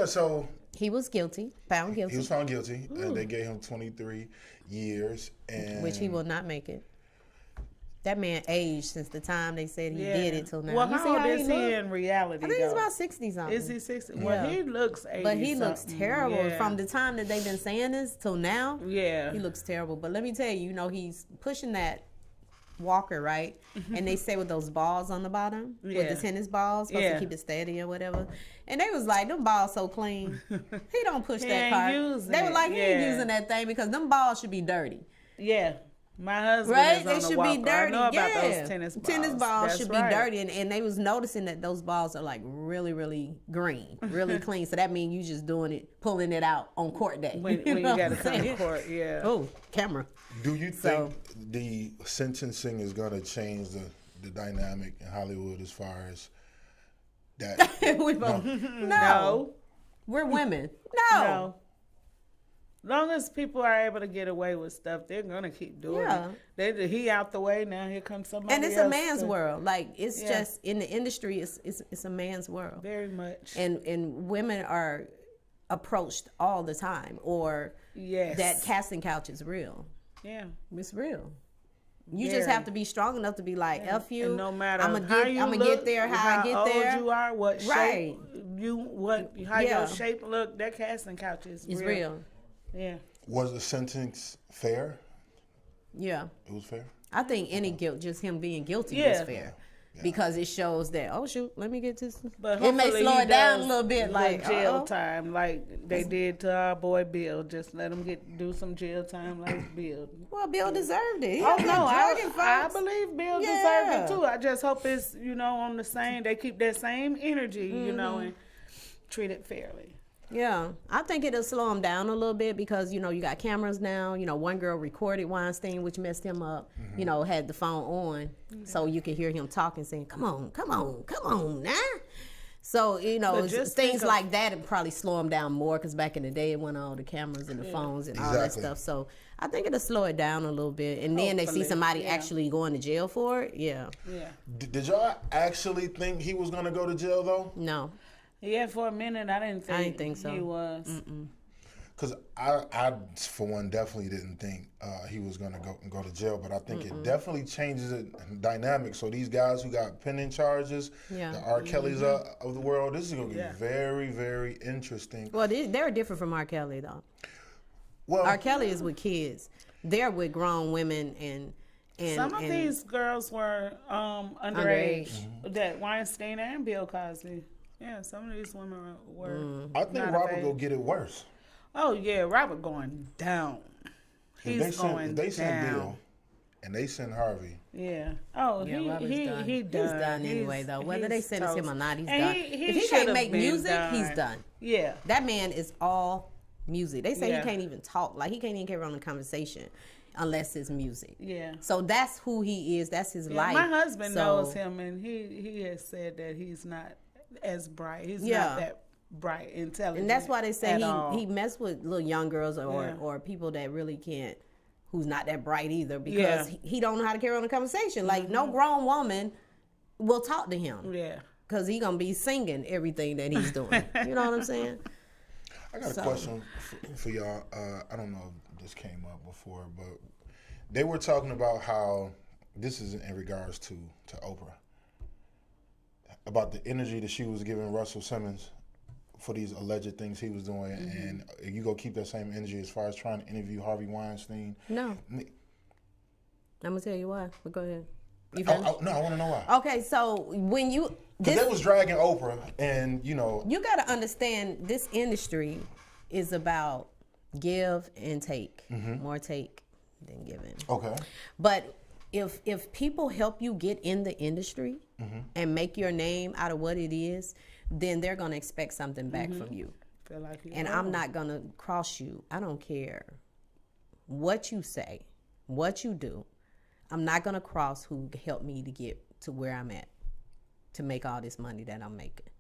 So he was guilty, found guilty. He was found guilty, and they gave him 23 years, and which he will not make it. That man aged since the time they said he did it till now. Well, how old is he in reality? I think he's about 60 something. Is he 60? Well, he looks 80. But he looks terrible from the time that they've been saying this till now. Yeah, he looks terrible. But let me tell you, he's pushing that walker, right? And they say with those balls on the bottom, with the tennis balls, supposed to keep it steady or whatever. And they was like, them balls so clean. He don't push that cart. They were like, he ain't using that thing because them balls should be dirty. Yeah. My husband is on they should walker. be dirty. I know about those tennis balls. Tennis balls should be dirty, and they was noticing that those balls are like really, really green, really clean. So that means you just doing it, pulling it out on court day. When you got to come to court, Oh, camera. Do you think the sentencing is going to change the dynamic in Hollywood as far as that? No. We're women. No. Long as people are able to get away with stuff, they're gonna keep doing it. He out the way now. Here comes somebody. And it's a man's world. Like it's just in the industry. It's a man's world. Very much. And women are approached all the time, or that casting couch is real. Yeah, it's real. You just have to be strong enough to be like, F you. And no matter I'm gonna get there. How I get there. How old you are, what shape how your shape look. That casting couch is real. Yeah. Was the sentence fair? Yeah. It was fair? I think any guilt, just him being guilty is fair. Yeah. Because it shows that, oh shoot, let me get this. But it may slow it down a little bit, like jail time, like they did to our boy Bill. Just let him do some jail time like Bill. Well, Bill deserved it. I believe Bill deserved it too. I just hope it's on the same. They keep that same energy, and treat it fairly. Yeah, I think it'll slow him down a little bit because, you got cameras now. One girl recorded Weinstein, which messed him up, had the phone on so you could hear him talking, saying, come on now. So, things like that would probably slow him down more because back in the day, it went all the cameras and the phones and all that stuff. So I think it'll slow it down a little bit. And then they see somebody actually going to jail for it. Yeah. Did y'all actually think he was going to go to jail, though? No. Yeah, for a minute, I didn't think so. He was. Because I, for one, definitely didn't think he was going to go to jail. But I think it definitely changes the dynamic. So these guys who got pending charges, the R. Kellys of the world, this is going to be very, very interesting. Well, they're different from R. Kelly, though. Well, R. Kelly is with kids. They're with grown women and some of these girls were underage. That Weinstein and Bill Cosby. Yeah, some of these women were. I think Robert will get it worse. Oh yeah, Robert going down. He's going down. They send Bill, and they send Harvey. Yeah. Oh, he done. He's done anyway, though. Whether they sentence him or not, he's done. If he can't make music, he's done. Yeah. That man is all music. They say he can't even talk. Like he can't even carry on a conversation unless it's music. Yeah. So that's who he is. That's his life. My husband knows him, and he has said that he's not as bright. He's not that bright, intelligent. And that's why they say he messed with little young girls or people that really can't, who's not that bright either, because he don't know how to carry on a conversation. Like no grown woman will talk to him. Yeah. Because he gonna be singing everything that he's doing. You know what I'm saying? I got a question for y'all. I don't know if this came up before, but they were talking about how this is in regards to Oprah. About the energy that she was giving Russell Simmons for these alleged things he was doing, and you go keep that same energy as far as trying to interview Harvey Weinstein. No. I'm gonna tell you why, but go ahead. No, I want to know why. Okay, so when because they was dragging Oprah, and you got to understand this industry is about give and take, more take than giving. Okay, but if people help you get in the industry and make your name out of what it is, then they're going to expect something back from you. Feel like I'm not going to cross you. I don't care what you say, what you do. I'm not going to cross who helped me to get to where I'm at, to make all this money that I'm making.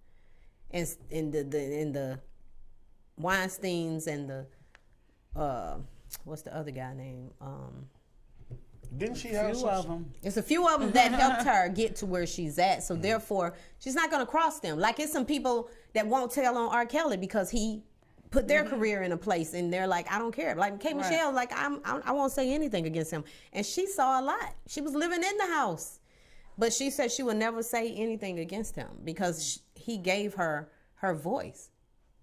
And in the Weinsteins and the what's the other guy name? Didn't she have few of them? It's a few of them that helped her get to where she's at. So therefore, she's not going to cross them. Like it's some people that won't tell on R. Kelly because he put their career in a place, and they're like, I don't care. Like K. Michelle, like I won't say anything against him, and she saw a lot. She was living in the house, but she said she would never say anything against him because he gave her her voice.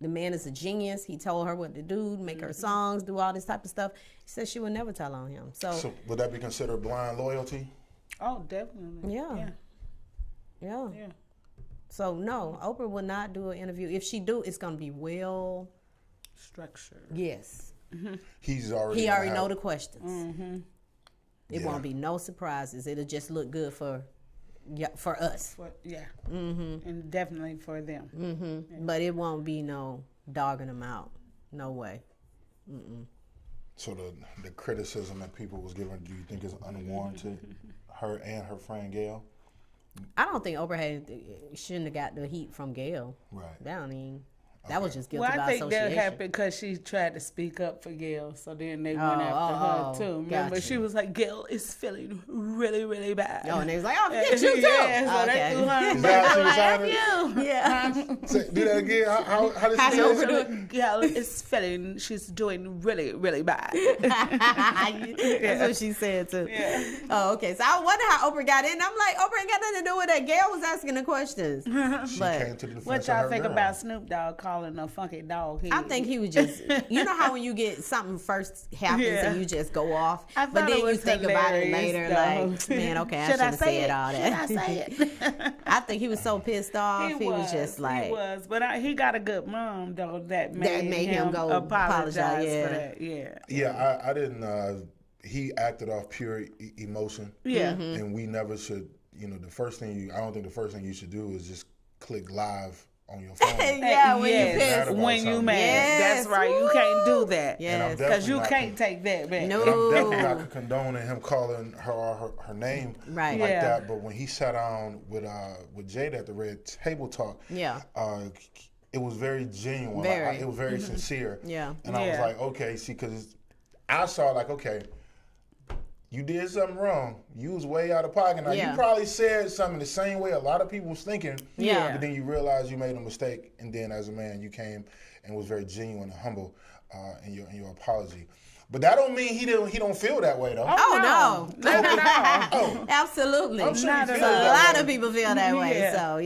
The man is a genius. He told her what to do, make her songs, do all this type of stuff. She said she would never tell on him. So would that be considered blind loyalty? Oh, definitely. Yeah. So no, Oprah would not do an interview. If she do, it's gonna be well structured. Yes. He already know the questions. It won't be no surprises. It'll just look good for us. And definitely for them. Yeah. But it won't be no dogging them out. No way. So the criticism that people was giving, do you think is unwarranted? Her and her friend Gail? I don't think Oprah shouldn't have got the heat from Gail. Right. That was just guilty by association. I think that happened because she tried to speak up for Gail, so then they went after her too. Remember, she was like, "Gail is feeling really, really bad." Oh, and they was like, "Oh, forget you too." So they threw her. Yeah. Do that again. How did she say it? Gail is feeling. She's doing really, really bad. That's what she said too. Yeah. Oh, okay. So I wonder how Oprah got in. I'm like, Oprah ain't got nothing to do with that. Gail was asking the questions. She came to the defense what y'all think about Snoop Dogg calling a funky dog? I think he was just, you know how when you get something first happens and you just go off, but then you think about it later, like, man, okay, I should have said all that. Should I say it? I think he was so pissed off. He was just like, he was, but he got a good mom though that made him go apologize for that. Yeah, I didn't. He acted off pure emotion. Yeah, and we never should. You know, I don't think the first thing you should do is just click live on your phone. When you mad. Yes. That's right. You can't do that. Yes. Because you can't take that back. No. I'm definitely not condoning him calling her name like that. But when he sat down with Jada at the Red Table Talk, it was very genuine. It was very sincere. Yeah. And I was like, okay, see, because I saw like, okay, you did something wrong. You was way out of pocket. Now, you probably said something the same way a lot of people was thinking. Yeah. But then you realized you made a mistake. And then as a man, you came and was very genuine and humble in your apology. But that don't mean he don't feel that way, though. Oh, no. Not at all. Absolutely. I'm sure a lot of people feel that way. So,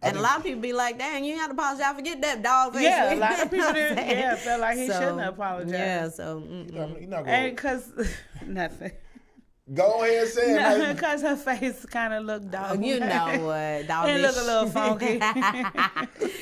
and a lot of people be like, dang, you ain't got to apologize. Forget that dog face. Yeah, a lot of people felt like he shouldn't apologize. Yeah, so. You're not going and because nothing. Go ahead and say it. No, because her face kind of looked doggish. You know what? Doggish. It looked a little funky.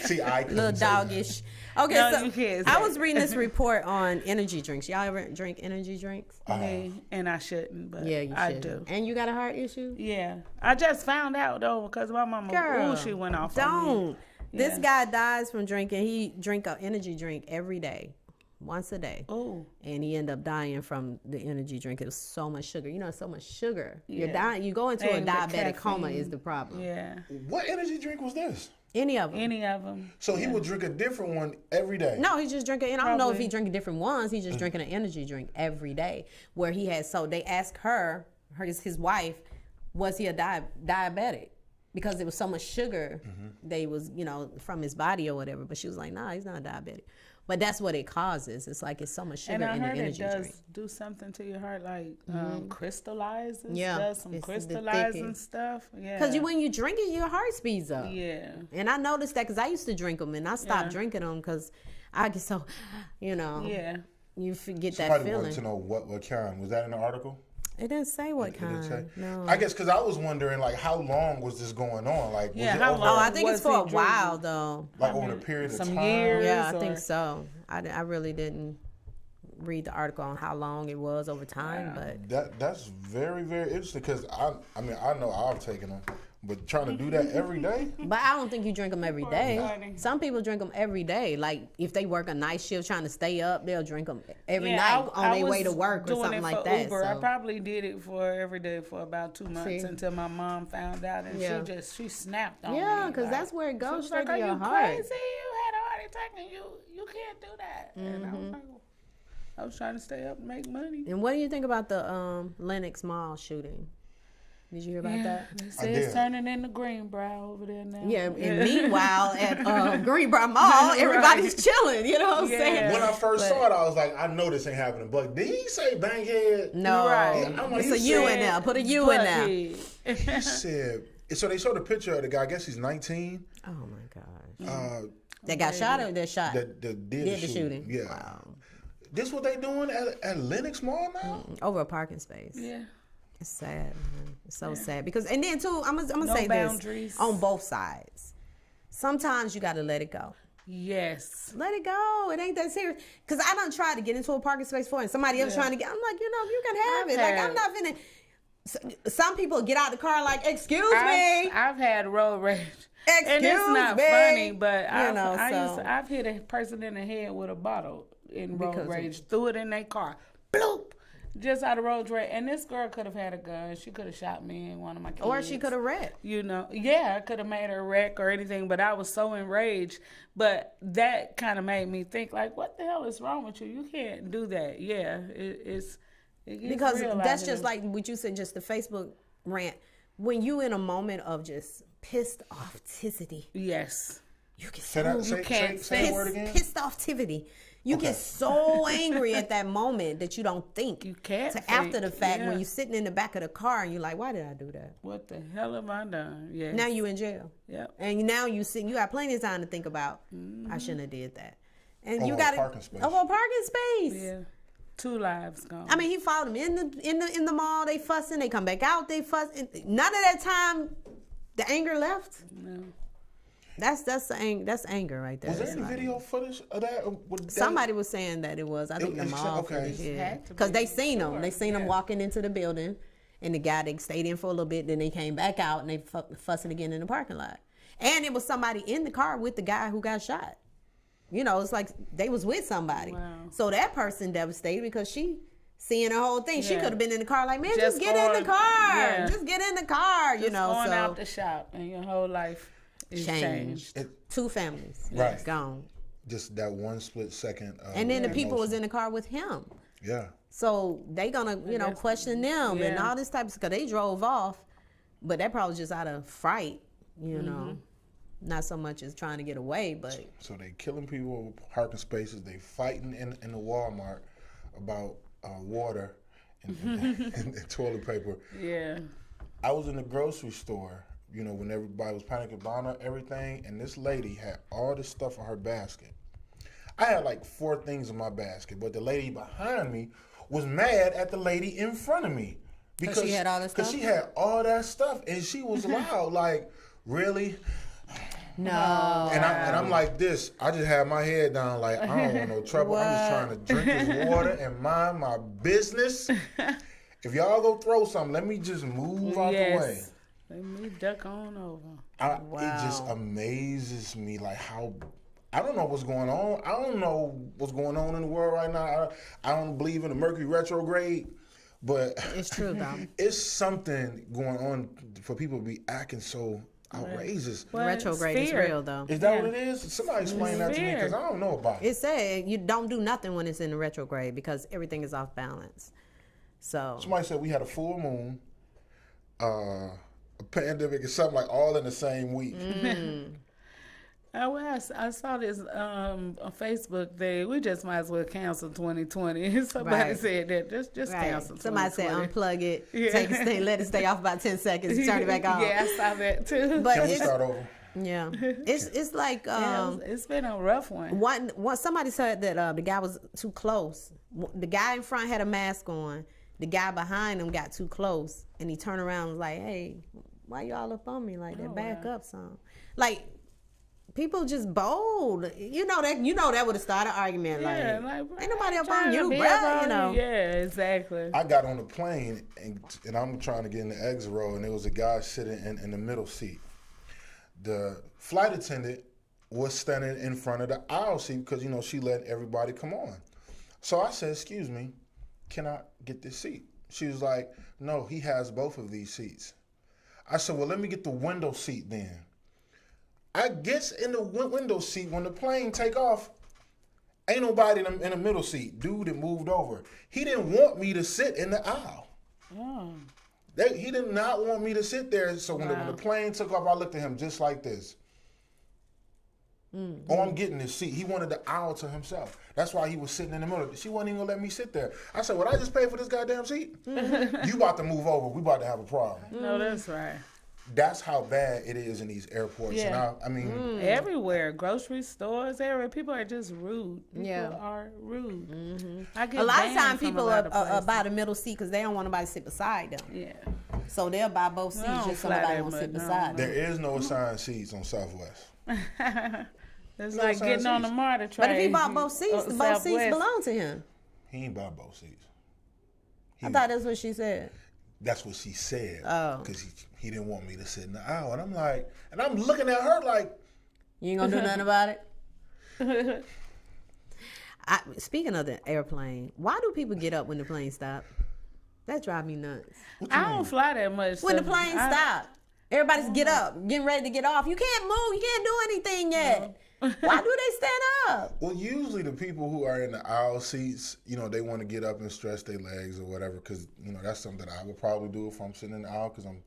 See, I couldn't little doggish. Okay, no, so you can't I was reading this report on energy drinks. Y'all ever drink energy drinks? And I shouldn't, but you I do. And you got a heart issue? Yeah. I just found out, though, because my mama, she went off on me. This guy dies from drinking. He drink an energy drink every day. Once a day. Oh. And he ended up dying from the energy drink. It was so much sugar. You know, so much sugar. You're dying. You go into a diabetic coma is the problem. Yeah. What energy drink was this? Any of them. Any of them. So he would drink a different one every day? No, he just drinking. And I don't know if he drinking different ones. He's just drinking an energy drink every day. Where he had, so they asked his wife, was he a diabetic? Because there was so much sugar they was, from his body or whatever. But she was like, nah, he's not a diabetic. But that's what it causes. It's like it's so much sugar in the energy drink. And I heard it does do something to your heart, like crystallizes. Yeah, does some crystallizing stuff. Yeah, because when you drink it, your heart speeds up. Yeah, and I noticed that because I used to drink them, and I stopped drinking them because I get so, Yeah, you forget Somebody that feeling. wanted to know what kind. Was that in the article? It didn't say what kind. No. I guess because I was wondering, like, how long was this going on? Like, was it over? Oh, I think it's for a while, though. Like over a period of time? Years. Yeah, I think so. I really didn't read the article on how long it was over time, but that's very, very interesting because I know I've taken them, but trying to do that every day. But I don't think you drink them every day. Some people drink them every day. Like if they work a night shift trying to stay up, they'll drink them every night on their way to work or something like that. Uber. So. I probably did it every day for about 2 months until my mom found out, and she snapped on me. Yeah, because that's where it goes straight to your heart. Crazy? You had a heart attack and you can't do that. And I was like, I was trying to stay up and make money. And what do you think about the Lenox Mall shooting? Did you hear about that? They say it's turning into Greenbrier over there now. Yeah, and meanwhile at Greenbrier Mall, everybody's chilling. You know what I'm saying? When I first saw it, I was like, I know this ain't happening. But did he say Bankhead? No. Right. Like, it's a U in there. Put a U in there. He said, so they showed a picture of the guy. I guess he's 19. Oh, my gosh. They got shot or they're shot? That did the shooting. Yeah. Wow. This what they doing at Lenox Mall now? Over a parking space. Yeah. It's sad, man. It's so sad because, and then too, I'm gonna say boundaries. This on both sides. Sometimes you gotta let it go. Yes. Let it go. It ain't that serious. Cause I done tried to get into a parking space for it, and somebody else trying to get. I'm like, you can have it. Like I'm not finna. Some people get out the car like, excuse me. I've had road rage. Excuse and it's not me. funny, but I've hit a person in the head with a bottle in road rage. Threw it in their car. Bloop. Just out of road rage. And this girl could have had a gun. She could have shot me and one of my kids. Or she could have wrecked. I could have made her wreck or anything, but I was so enraged. But that kind of made me think, like, what the hell is wrong with you? You can't do that. Yeah, it because that's just like what you said, just the Facebook rant. When you in a moment of just pissed offticity. Yes. You get say the word again. Pissed offtivity. You get so angry at that moment that you don't think. You can't. So after the fact, when you're sitting in the back of the car and you're like, why did I do that? What the hell have I done? Yes. Now you in jail. Yep. And now you got plenty of time to think about, I shouldn't have did that. And you got a parking space. Over a parking space. Yeah. 2 lives gone. I mean, he followed him in the mall. They fussing. They come back out. They fuss. None of that time, the anger left. No. That's anger right there. Was there any video footage of that? Somebody was saying that it was. I think the mall footage. Yeah, because they seen them. They seen them walking into the building, and the guy, they stayed in for a little bit. Then they came back out and they fussing again in the parking lot. And it was somebody in the car with the guy who got shot. It's like they was with somebody. Wow. So that person devastated because she seeing the whole thing. Yeah. She could have been in the car like, man, just get in the car. Yeah. Just get in the car. Going out the shop and your whole life is changed. 2 families. Right. Gone. Just that one split second. And then the people was in the car with him. Yeah. So they gonna, question them and all this type of stuff. Because they drove off. But that probably just out of fright, Not so much as trying to get away, but... So they killing people with parking spaces. They fighting in the Walmart about water and toilet paper. Yeah. I was in the grocery store, when everybody was panicking about everything, and this lady had all this stuff in her basket. I had like 4 things in my basket, but the lady behind me was mad at the lady in front of me. Because she had all that stuff? Because she had all that stuff, and she was loud, like, really? No. And I'm like this. I just had my head down like, I don't want no trouble. I'm just trying to drink this water and mind my business. If y'all go throw something, let me just move out the way. Let me duck on over. It just amazes me like how, I don't know what's going on. I don't know what's going on in the world right now. I don't believe in the Mercury retrograde. But it's true, though. It's something going on for people to be acting so outrageous. Well, retrograde is real, though. Is that what it is? Somebody explain that to me because I don't know about it. It said you don't do nothing when it's in the retrograde because everything is off balance. So somebody said we had a full moon, a pandemic, and something like all in the same week. I saw this on Facebook thing. We just might as well cancel 2020. Somebody said that. Just cancel 2020. Somebody said unplug it, take it, let it stay off about 10 seconds, turn it back on. Yeah, I saw that too. But Can we start over? Yeah, it's like it's been a rough one. Somebody said that the guy was too close. The guy in front had a mask on. The guy behind him got too close, and he turned around and was like, "Hey, why you all up on me like that? Back up some." Like people just bold. That would have started an argument. Yeah, ain't nobody up on you, bro. Yeah, exactly. I got on the plane and I'm trying to get in the exit row, and there was a guy sitting in the middle seat. The flight attendant was standing in front of the aisle seat because, she let everybody come on. So I said, excuse me, can I get this seat? She was like, no, he has both of these seats. I said, well, let me get the window seat then. I gets in the window seat when the plane take off, Ain't nobody in the middle seat. Dude that moved over. He didn't want me to sit in the aisle. Oh. He did not want me to sit there. So when the plane took off, I looked at him just like this. Mm-hmm. Oh, I'm getting this seat. He wanted the aisle to himself. That's why he was sitting in the middle. She wasn't even gonna let me sit there. I said, "Well, I just paid for this goddamn seat. Mm-hmm. You about to move over. We about to have a problem." No, that's right. That's how bad it is in these airports. Yeah. And I mean, everywhere, grocery stores, everywhere. People are just rude. People are rude. Mm-hmm. I get a lot of times people are buy the middle seat because they don't want nobody to sit beside them. Yeah. So they'll buy both seats just so nobody won't sit beside them. There is no assigned seats on Southwest. It's like getting on the MARTA train. But if he bought both seats, both seats belong to him. He ain't bought both seats. I thought that's what she said. That's what she said. Oh. Because he didn't want me to sit in the aisle. And I'm like, and I'm looking at her like. You ain't gonna do nothing about it? Speaking of the airplane, why do people get up when the plane stops? That drives me nuts. I don't fly that much. When the plane stops, everybody's get up, getting ready to get off. You can't move. You can't do anything yet. No. Why do they stand up? Well, usually the people who are in the aisle seats, they want to get up and stretch their legs or whatever, because, that's something I would probably do if I'm sitting in the aisle, because I'm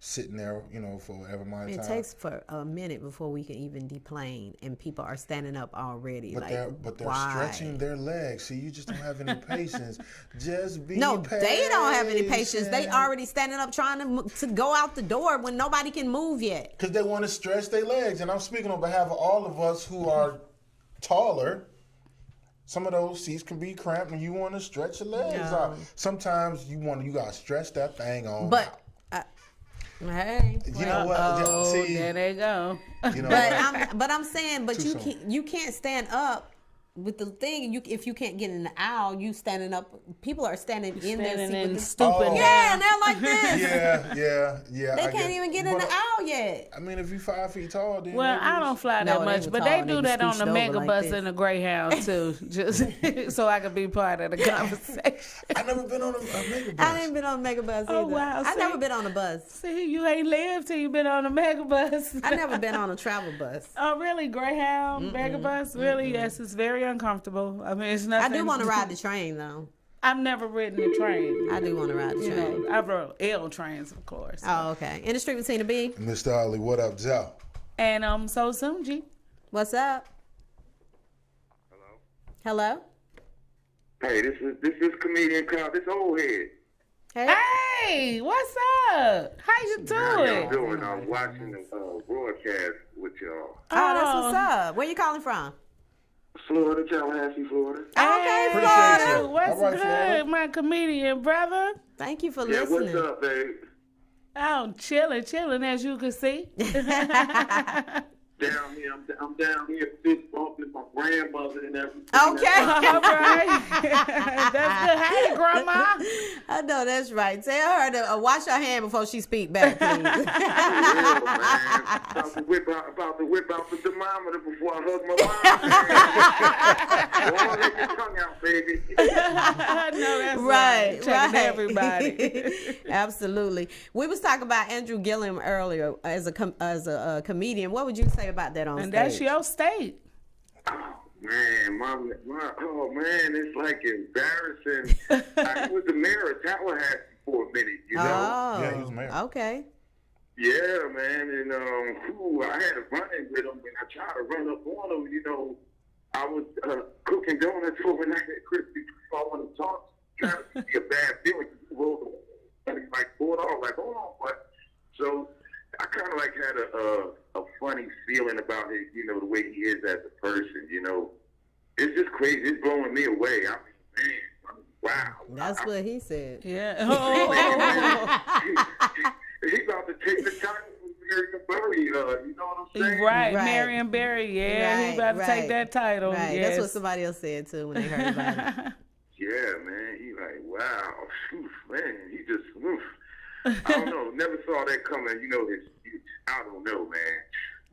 sitting there, for whatever amount of time. It takes for a minute before we can even deplane, and people are standing up already. But they're stretching their legs. See, you just don't have any patience. Just be patient. They don't have any patience. They already standing up trying to go out the door when nobody can move yet. Because they want to stretch their legs. And I'm speaking on behalf of all of us who are taller. Some of those seats can be cramped and you want to stretch your legs out. Sometimes you got to stretch that thing on. But hey, you know what? See, there they go. I'm saying, you can't stand up with the thing. If you can't get in the aisle, you standing up. People are standing in their seat and stupid. Yeah, and they're like this. Yeah. They can't even get in the aisle yet. I mean, if you're 5 feet tall, then well, I don't fly that much, but they do that on the Megabus and the Greyhound too, just so I can be part of the conversation. I never been on a Megabus. I ain't been on a Megabus either. Oh wow! I never been on a bus. See, you ain't lived till you been on a Megabus. I never been on a travel bus. Oh really? Greyhound, Megabus? Really? Yes, it's very uncomfortable. I mean, it's nothing. I do want to ride the train though. I've never ridden the train. I do want to ride the train. I've rode L trains, of course. Oh, okay. In the street with Tina B. Mr. Ali, what up, Joe? And So Soonji. What's up? Hello. Hey, this is comedian Kyle. This old head. Hey, what's up? How you doing? How y'all doing? I'm watching the broadcast with y'all. Oh, that's what's up. Where you calling from? Florida, Tallahassee, Florida. Okay, Florida. What's good, Florida? My comedian brother? Thank you for listening. What's up, babe? Oh, chilling, as you can see. Down here, I'm down here fist bumping my grandmother and everything. Okay. All right. That's good. Hey, Grandma. I know that's right. Tell her to wash her hand before she speak back, please. Yeah, man. About to whip out the thermometer before I hug my mom. Don't let your tongue out, baby. No, that's right. Checking everybody. Absolutely. We was talking about Andrew Gillum earlier as a comedian. What would you say about that on stage? And that's your state. Oh man, it's like embarrassing. I was the mayor of Tallahassee for a minute, you know. Yeah, he was mayor. Okay. Yeah, man, and I had a run-in with him, and I tried to run up on him. You know, I was cooking donuts overnight at Krispy Kreme. I want to talk, trying to be a bad feeling. Like pulled off, like hold on, what? So I kind of like had a funny feeling about his, you know, the way he is as a person. You know, it's just crazy. It's blowing me away. I mean, man, wow. That's what he said. Yeah. He's about to take the title from Marion Barry. You know what I'm saying? Right. Marion Barry. Yeah, he's about to take that title. Right. Yes. That's what somebody else said too when they heard about it. Yeah, man. He like, wow, man. He just, I don't know. Never saw that coming. You know, I don't know, man.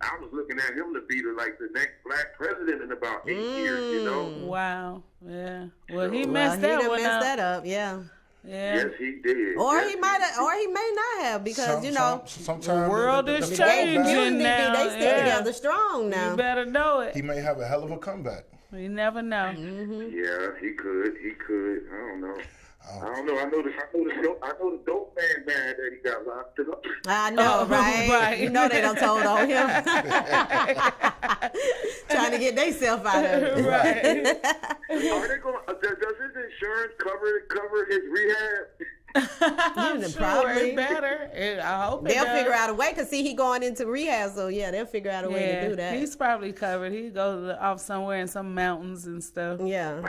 I was looking at him to be the next black president in about 8 years. You know. Wow. Yeah. Well, he messed that up. Yeah. Yeah. Yes, he did. Or he might have, or he may not have, because sometimes the world is changing now. They still together strong now. You better know it. He may have a hell of a comeback. You never know. Mm-hmm. Yeah, he could. I don't know. I know the dope man that he got locked up. I know, right? You know they done told on him. Trying to get themselves out of it. Right. Are they going? Does his insurance cover his rehab? Probably better. I hope they'll figure out a way. Cause see, he going into rehab, so yeah, they'll figure out a way to do that. He's probably covered. He goes off somewhere in some mountains and stuff. Yeah.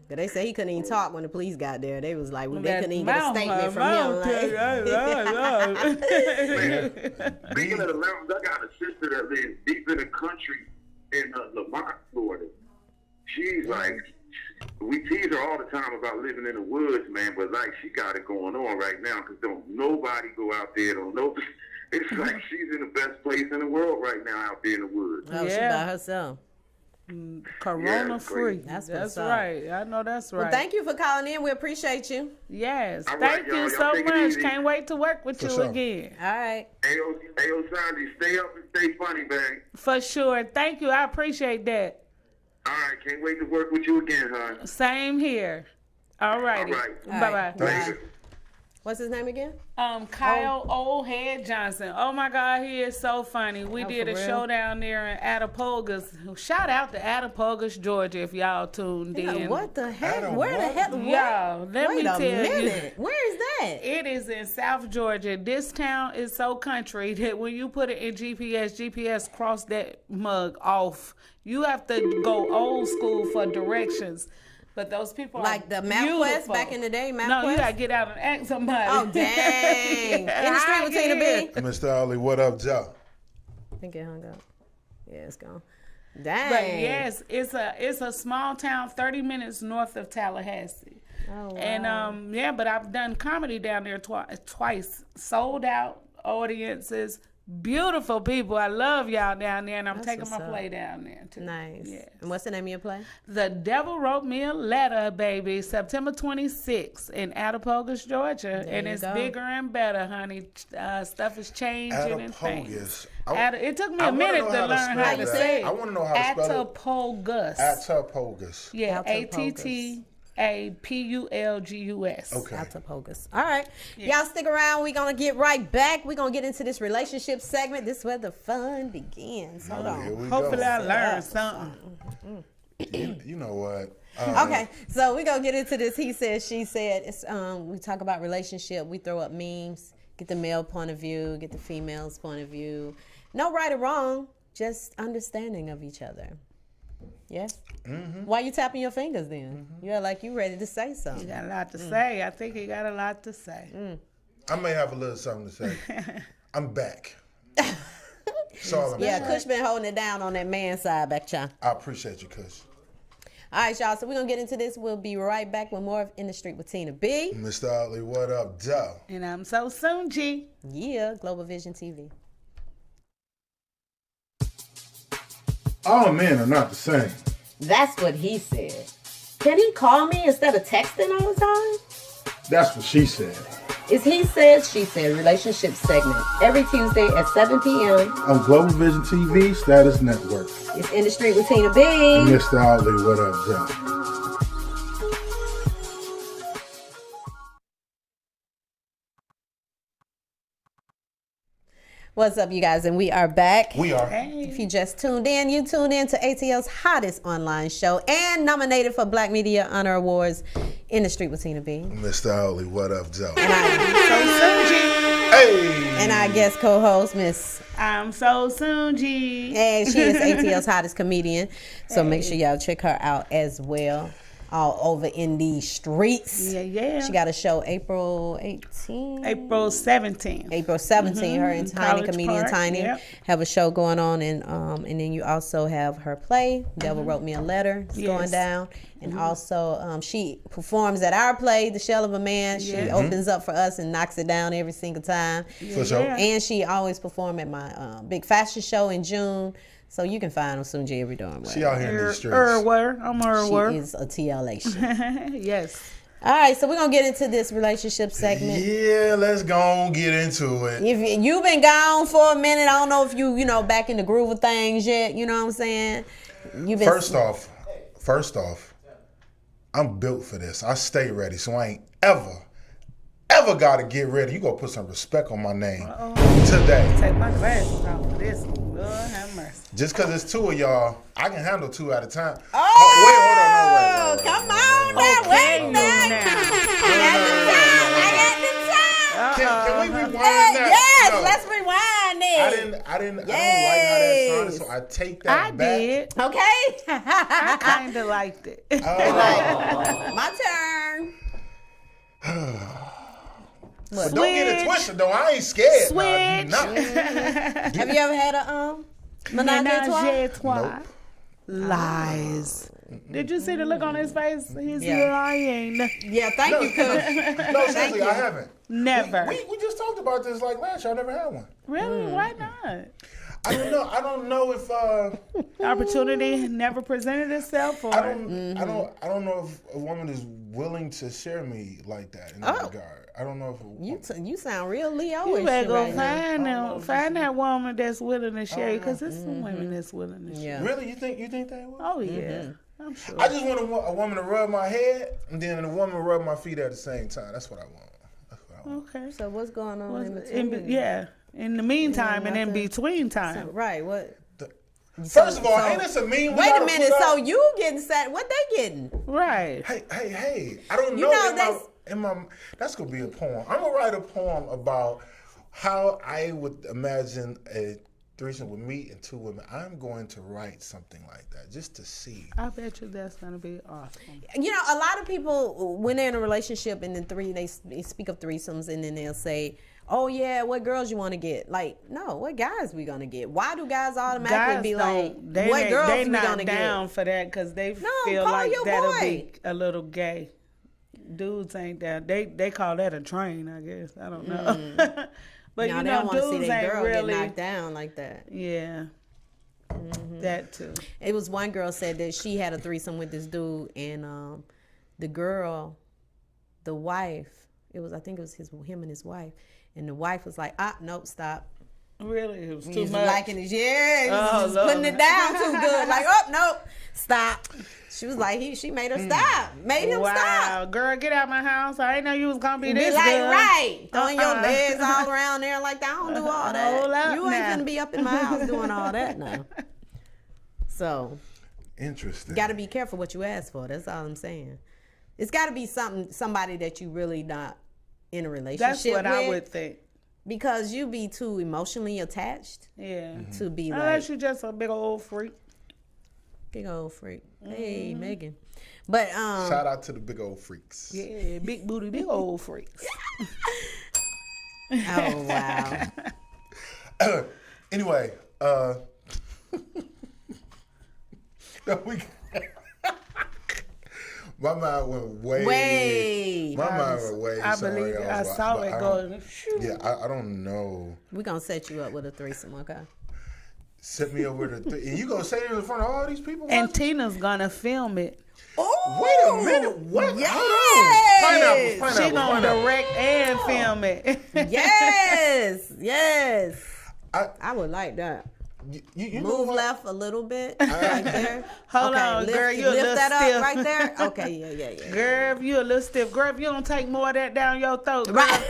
But they say he couldn't even talk when the police got there. They was like, they couldn't even get a statement from him. Speaking of the mountains, I got a sister that lives deep in the country in Lamont, Florida. She's like, we tease her all the time about living in the woods, man, but like she got it going on right now because don't nobody go out there. It's like she's in the best place in the world right now out there in the woods. Oh, she by herself. Corona free. That's right. I know that's right. Well, thank you for calling in. We appreciate you. Yes. All thank right, you so much. Can't wait to work with you again. All right. Ayo, Sandy, stay up and stay funny, man. For sure. Thank you. I appreciate that. All right. Can't wait to work with you again, hon. Same here. All righty. All right. Bye-bye. Bye. What's his name again? Kyle Oldhead Johnson. Oh my God, he is so funny. We did a show down there in Attapogus. Shout out to Attapogus, Georgia, if y'all tuned in. What the heck? Where the heck? Y'all, let me tell you. Where is that? It is in South Georgia. This town is so country that when you put it in GPS cross that mug off. You have to go old school for directions. But those people like the MapQuest back in the day. MapQuest? No, you gotta get out and ask somebody. Oh dang! In the street with Tina B. Mr. Ollie, what up, Joe? I think it hung up. Yeah, it's gone. Dang. But yes, it's a small town, 30 minutes north of Tallahassee. Oh wow. And but I've done comedy down there twice. Sold out audiences. Beautiful people. I love y'all down there, and I'm taking my play down there too. Nice. Yes. And what's the name of your play? The Devil Wrote Me a Letter, baby. September 26th in Attapogus, Georgia. And it's bigger and better, honey. Stuff is changing and things. It took me a minute to learn how to say it. I want to know how to spell it. Attapogus. Attapogus. Yeah, ATTAPULGUS. Okay. Attapogus. All right. Yeah. Y'all stick around. We're going to get right back. We're going to get into this relationship segment. This is where the fun begins. Hold on. Hopefully I learned something. You know what? Okay. So we're going to get into this he said, she said. It's we talk about relationship. We throw up memes. Get the male point of view. Get the female's point of view. No right or wrong. Just understanding of each other. Yes? Mm-hmm. Why you tapping your fingers then? Mm-hmm. You're like you ready to say something. You got a lot to say. I think he got a lot to say. I may have a little something to say. I'm back. Kush been holding it down on that man side back, y'all. I appreciate you, Kush. All right, y'all. So we're going to get into this. We'll be right back with more of In the Street with Tina B. Mr. Ollie, what up, Joe? And I'm So Soon G. Yeah, Global Vision TV. All men are not the same. That's what he said. Can he call me instead of texting all the time? That's what she said. It's He Said, She Said relationship segment every Tuesday at 7 p.m. on Global Vision TV, Status Network. It's In the Street with Tina B. And Mr. Ollie, what up, Joe? What's up, you guys? And we are back. We are. Hey. If you just tuned in, you tuned in to ATL's hottest online show and nominated for Black Media Honor Awards, In the Street with Tina B. Mr. Ollie, what up, Joe? And and our guest co-host, Miss I'm So Soon G. And she is ATL's hottest comedian. So make sure y'all check her out as well. All over in these streets. Yeah. She got a show April 18th. April 17th. April 17th. Her and Tiny, College comedian Park, Tiny, have a show going on, and then you also have her play, Devil Wrote Me a Letter. It's going down. And also she performs at our play, The Shell of a Man. She opens up for us and knocks it down every single time. For sure. And she always performed at my big fashion show in June. So you can find Osunji every darn way. She out here in these streets. I'm her. She is a TLA. Yes. All right, so we're going to get into this relationship segment. Yeah, let's go and get into it. If you've been gone for a minute, I don't know if you back in the groove of things yet. You know what I'm saying? First off, First off, I'm built for this. I stay ready, so I ain't ever got to get ready. You gonna put some respect on my name today. Take my glasses off for this one. Lord have mercy. Just because it's two of y'all, I can handle two at a time. Oh, wait, hold on, no, wait. Come on now, wait a minute. I got the time. Can we rewind that? Yes, let's rewind it. I don't like how that sounded, so I take that back. I did. Okay. I kind of liked it. My turn. But don't get it twisted, though. I ain't scared. Switch. No, Have you ever had a menage a trois? Nope. Lies. Did you see the look on his face? He's lying. Yeah, thank you, Coach. No, seriously, I haven't. Never. We just talked about this like last year. I never had one. Really? Why not? I don't know if Opportunity never presented itself, or I don't know if a woman is willing to share me like that in that regard. I don't know if You sound real Leo-ish. you better go right find that woman that's willing to share you, because there's some women that's willing to share. Yeah. Really, you think that would? Oh yeah, I'm sure. I just want a woman to rub my head and then a woman rub my feet at the same time. That's what I want. Okay. So what's going on in between? In the meantime and in between time. So, right. What? First of all, ain't this a meme? Wait a minute. So you getting sad? What they getting? Right. Hey! I don't know. That's gonna be a poem. I'm gonna write a poem about how I would imagine a threesome with me and two women. I'm going to write something like that just to see. I bet you that's gonna be awesome. You know, a lot of people, when they're in a relationship and then they speak of threesomes, and then they'll say, "Oh yeah, what girls you want to get?" Like, no, what guys we gonna get? Why do guys automatically be like, "What girls we gonna get?" They not down for that because they feel like that'll be a little gay. Dudes ain't down. They call that a train, I guess. I don't know. But no, you they know, don't want to see dudes their ain't girl really get knocked down like that. Yeah. That too. It was one girl said that she had a threesome with this dude, and the girl, the wife, I think it was him and his wife, and the wife was like, nope, stop. Really? It was too He's much. liking it. Yeah, he was just putting it down too good. Like, oh, nope, stop. She was like, she made her stop. Made him stop. Girl, get out my house. I didn't know you was going to be this like, good. right. Throwing your legs all around there like that. I don't do all that. You ain't finna be up in my house doing all that now. So. Interesting. Got to be careful what you ask for. That's all I'm saying. It's got to be somebody that you really not in a relationship with. That's what I would think. Because you be too emotionally attached. Yeah. To be like. Unless you just a big old freak. Big old freak. Hey, Megan. But shout out to the big old freaks. Yeah, big booty, big old freaks. Oh wow. Anyway, my mind went way. My mind went way. I believe it. I saw it go. Yeah, I don't know. We're gonna set you up with a threesome, okay? Set me over to and you gonna say it in front of all these people? And Tina's gonna film it. Oh, wait a minute! What? Yes. Hold on. Pineapple. She gonna direct and film it. Yes. I would like that. You move left a little bit right there. Hold on, girl. You lift that stiff. up right there. Okay, yeah. Girl, if you a little stiff, girl, if you don't take more of that down your throat, girl. Right.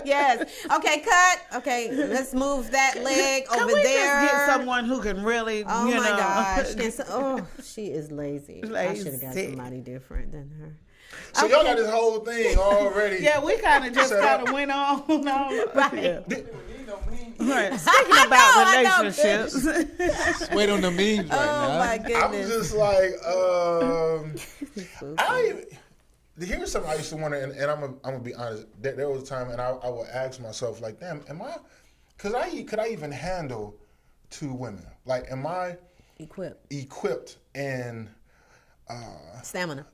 Yes. Okay, cut. Okay, let's move that leg over there. Just get someone who can really, oh my gosh. Oh, she is lazy. I should have got Lazy. somebody different than her. So y'all got this whole thing already. Yeah, we kind of just went on. Right. Yeah. Right. Speaking about relationships. Wait on the memes right now. Oh my goodness. I'm just like, here's something I used to wonder, and I'm gonna be honest. There was a time, and I would ask myself, like, damn, could I even handle two women? Like, am I equipped and stamina?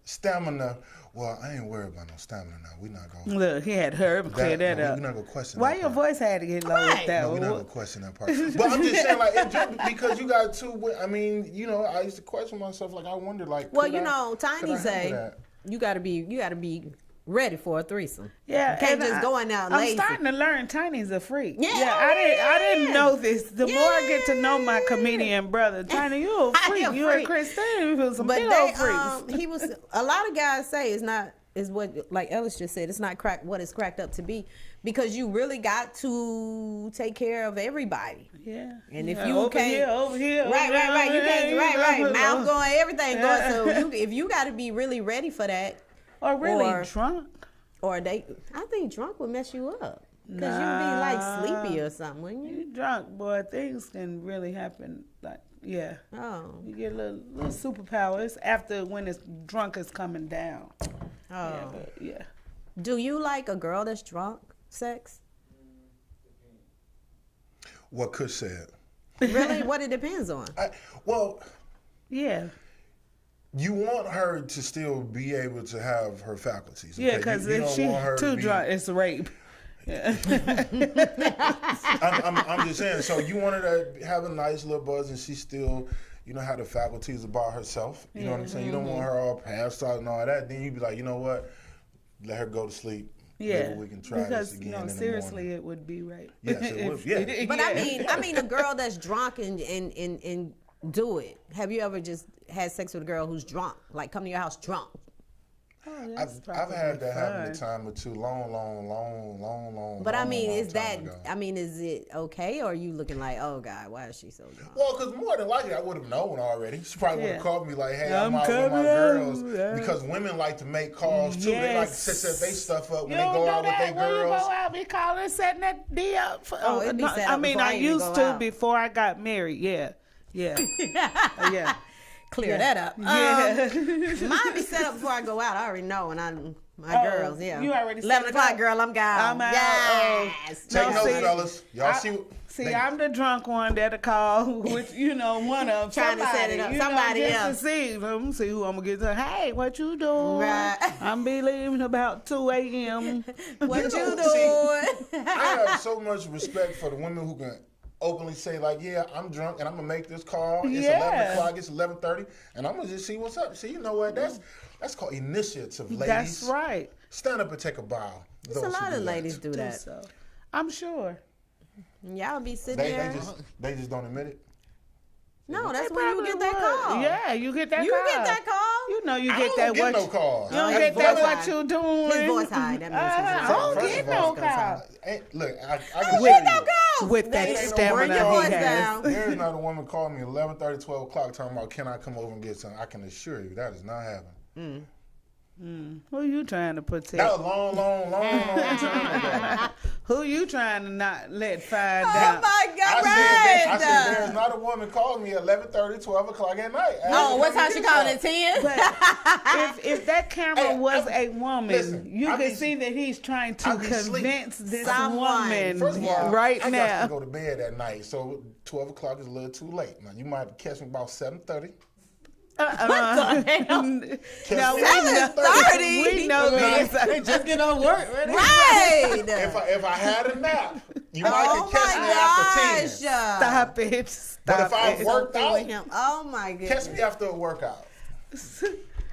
Well, I ain't worried about no stamina now. We not going. Look, he had her clear that up. We're not gonna question. Why that your part. voice had to get low with that? No, we're not gonna question that part. But I'm just saying, like, because you got two. I mean, I used to question myself. Like, I wondered, like, well, Tiny say you gotta be ready for a threesome. Yeah, you can't just go in there lazy. I'm starting to learn Tiny's a freak. Yeah, I didn't know this. The more I get to know my comedian brother, Tiny, you a freak. You and Christine, you some big old freaks. He was. A lot of guys say it's not. Is what, like Ellis just said, it's not what it's cracked up to be, because you really got to take care of everybody. Yeah. And if you over here, right, you can't, mouth going, everything going. So if you got to be really ready for that, or really drunk, or I think drunk would mess you up, because you'd be like sleepy or something, wouldn't you? You drunk, boy, things can really happen. Like, yeah. Oh. You get a little superpowers after when it's drunk is coming down. Oh. Yeah. Do you like a girl that's drunk sex? What Kush said. Really? What it depends on? Yeah. You want her to still be able to have her faculties. Okay? Yeah, because if she's too drunk, it's rape. Yeah. I'm just saying. So you want her to have a nice little buzz, and she still, have the faculties about herself. You know what I'm saying? You don't want her all passed out and all that. Then you'd be like, you know what? Let her go to sleep. Yeah. Maybe we can try this again. Because seriously, it would be rape. Yes, it would. Yeah. But I mean, a girl that's drunk and do it. Have you ever just had sex with a girl who's drunk? Like, come to your house drunk? Oh, I've had that happen a time or two, long. But I mean, is it okay, or are you looking like, oh God, why is she so drunk? Well, because more than likely I would have known already. She probably would have called me like, hey, I'm out with my girls. Because women like to make calls too. They like to set their stuff up when they go out with their girls. You go out, be calling, setting that D up. I used to before I got married. Yeah. Yeah. Clear that up. Yeah. Mine be set up before I go out. I already know, and my girls, yeah. You already 11 o'clock, girl, I'm gone. I'm out. Yes. Take notes, fellas. Y'all see. I'm the drunk one that'll call with, one of trying to set it up. Somebody else. To see who I'm going to get to. Hey, what you doing? Right. I'm be leaving about 2 a.m. What you doing? I have so much respect for the women who can openly say, like, yeah, I'm drunk and I'm gonna make this call. It's 11 o'clock, it's 11:30, and I'm gonna just see what's up. See, you know what? That's called initiative, ladies. That's right. Stand up and take a bow. There's a lot of ladies do that. So. I'm sure. Y'all be sitting there. They just don't admit it. No, that's when you get that call. Yeah, you get that call. You get that call? You know you I get don't that. Get no call. You don't get that what you doing. His voice high. That means I don't get no call. Look, I don't get no call. With that stamina he has. There's not a woman calling me 11:30, 12 o'clock talking about, can I come over and get something? I can assure you that is not happening. Who you trying to protect? That was long time ago. Who you trying to not let find Oh out? my God, I said there's not a woman calling me 11:30, 12 o'clock at night. What time she calling at 10? If that camera was a woman, you could see that he's trying to convince this woman First of all, right I now. got to go to bed at night, so 12 o'clock is a little too late. Now, you might catch me about 7:30. What the hell? Now, 7:30? We know this. They just get on work, Right. If I had a nap, you might catch me after 10. Stop it. But if I worked out, oh my goodness. catch me after a workout.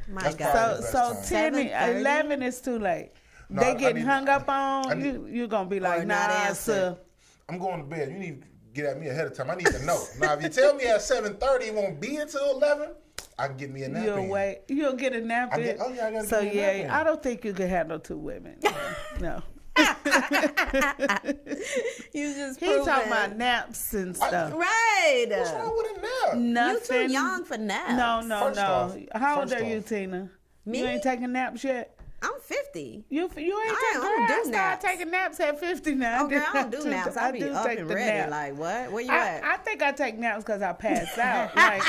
My That's God. So 10, 11 is too late. No, they getting hung up on, you're going to be like, nah, sir. I'm going to bed. You need to get at me ahead of time. I need to know. Now, if you tell me at 7:30 it won't be until 11, I can get me a nap in. You'll get a nap in. I gotta get me a nap in. I don't think you can handle 2 women. No. You just He's talking about naps and stuff. Right. What's wrong with a nap? Nothing. You too young for naps. No. How old are you, Tina? Me? You ain't taking naps yet? I'm 50. You ain't taking I don't do naps. taking naps at 50 now. Okay, I don't do naps. I be up and ready. Nap. Like, what? Where you at? I think I take naps because I pass out. Like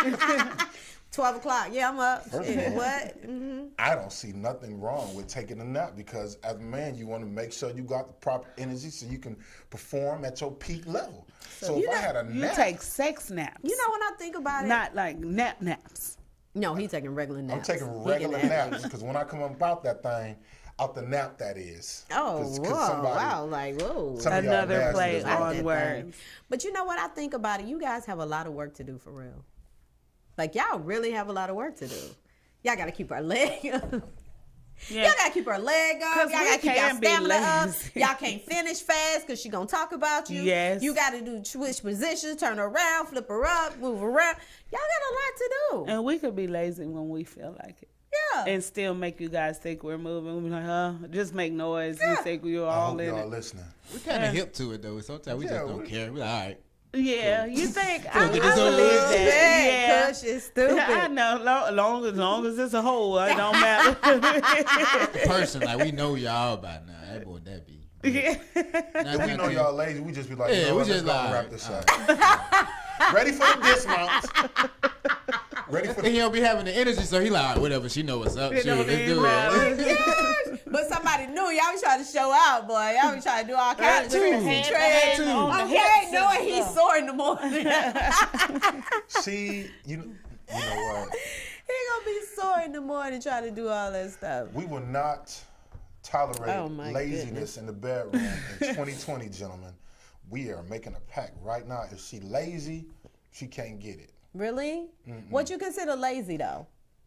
12 o'clock. Yeah, I'm up. What? Mm-hmm. I don't see nothing wrong with taking a nap, because as a man, you want to make sure you got the proper energy so you can perform at your peak level. So if I had a nap. You take sex naps. You know, when I think about it. Not like naps. No, he's taking regular naps. I'm taking regular naps, because when I come about that thing, out the nap that is. Oh, wow. Like, whoa. Another play on words. But you know what? I think about it. You guys have a lot of work to do for real. Like, y'all really have a lot of work to do. Y'all got to keep our leg up. Yeah. Y'all gotta keep her leg up. Y'all gotta keep y'all stamina up. Y'all can't finish fast because she gonna talk about you. Yes. You gotta do switch positions, turn her around, flip her up, move around. Y'all got a lot to do. And we could be lazy when we feel like it. Yeah. And still make you guys think we're moving. We'll be like, just make noise. Yeah. We think we're all in y'all it. listening. We kind of hip to it though. Sometimes we just don't care. We're like, all right. Yeah, you think I Get believe this over with. that? Yeah, Kush is stupid. I know. Long as it's a hole, it don't matter. The person, like, we know y'all by now. That boy, that be. Yeah. If we know y'all lazy, we just be like, Yeah, we we just just gonna like, wrap this up. Ready for the dismounts. Ready for And he don't be having the energy, so he like, all right, whatever. She know what's up. It Shit, don't let's even do matter. it. But somebody knew. Y'all be trying to show out, boy. Y'all be trying to do all kinds of too. tricks and trades. Okay, knowing he's sore in the morning. See, you know what? He gonna be sore in the morning trying to do all that stuff. We will not tolerate Oh, my laziness goodness. in the bedroom in 2020, gentlemen. We are making a pact right now. If she lazy, she can't get it. Really? What you consider lazy though?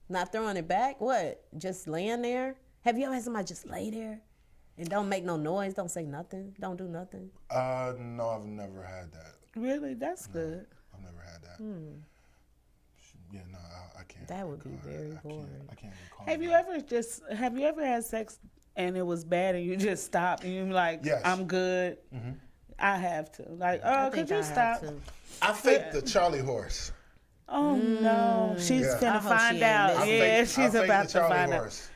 Not throwing it back? What? Just laying there? Have you ever had somebody just lay there and don't make no noise, don't say nothing, don't do nothing? No, I've never had that. Really? That's good. I've never had that. Yeah, no, I can't. That would be very boring. I can't be calm. Have you ever had sex and it was bad and you just stopped and you're like, Yes. I'm good? I have to. Like, could you I stop? have to. I faked the Charlie horse. Oh no, she's Yeah. finna I hope find she ain't out. listening. Yeah, I she's faked about the to Charlie find out. horse.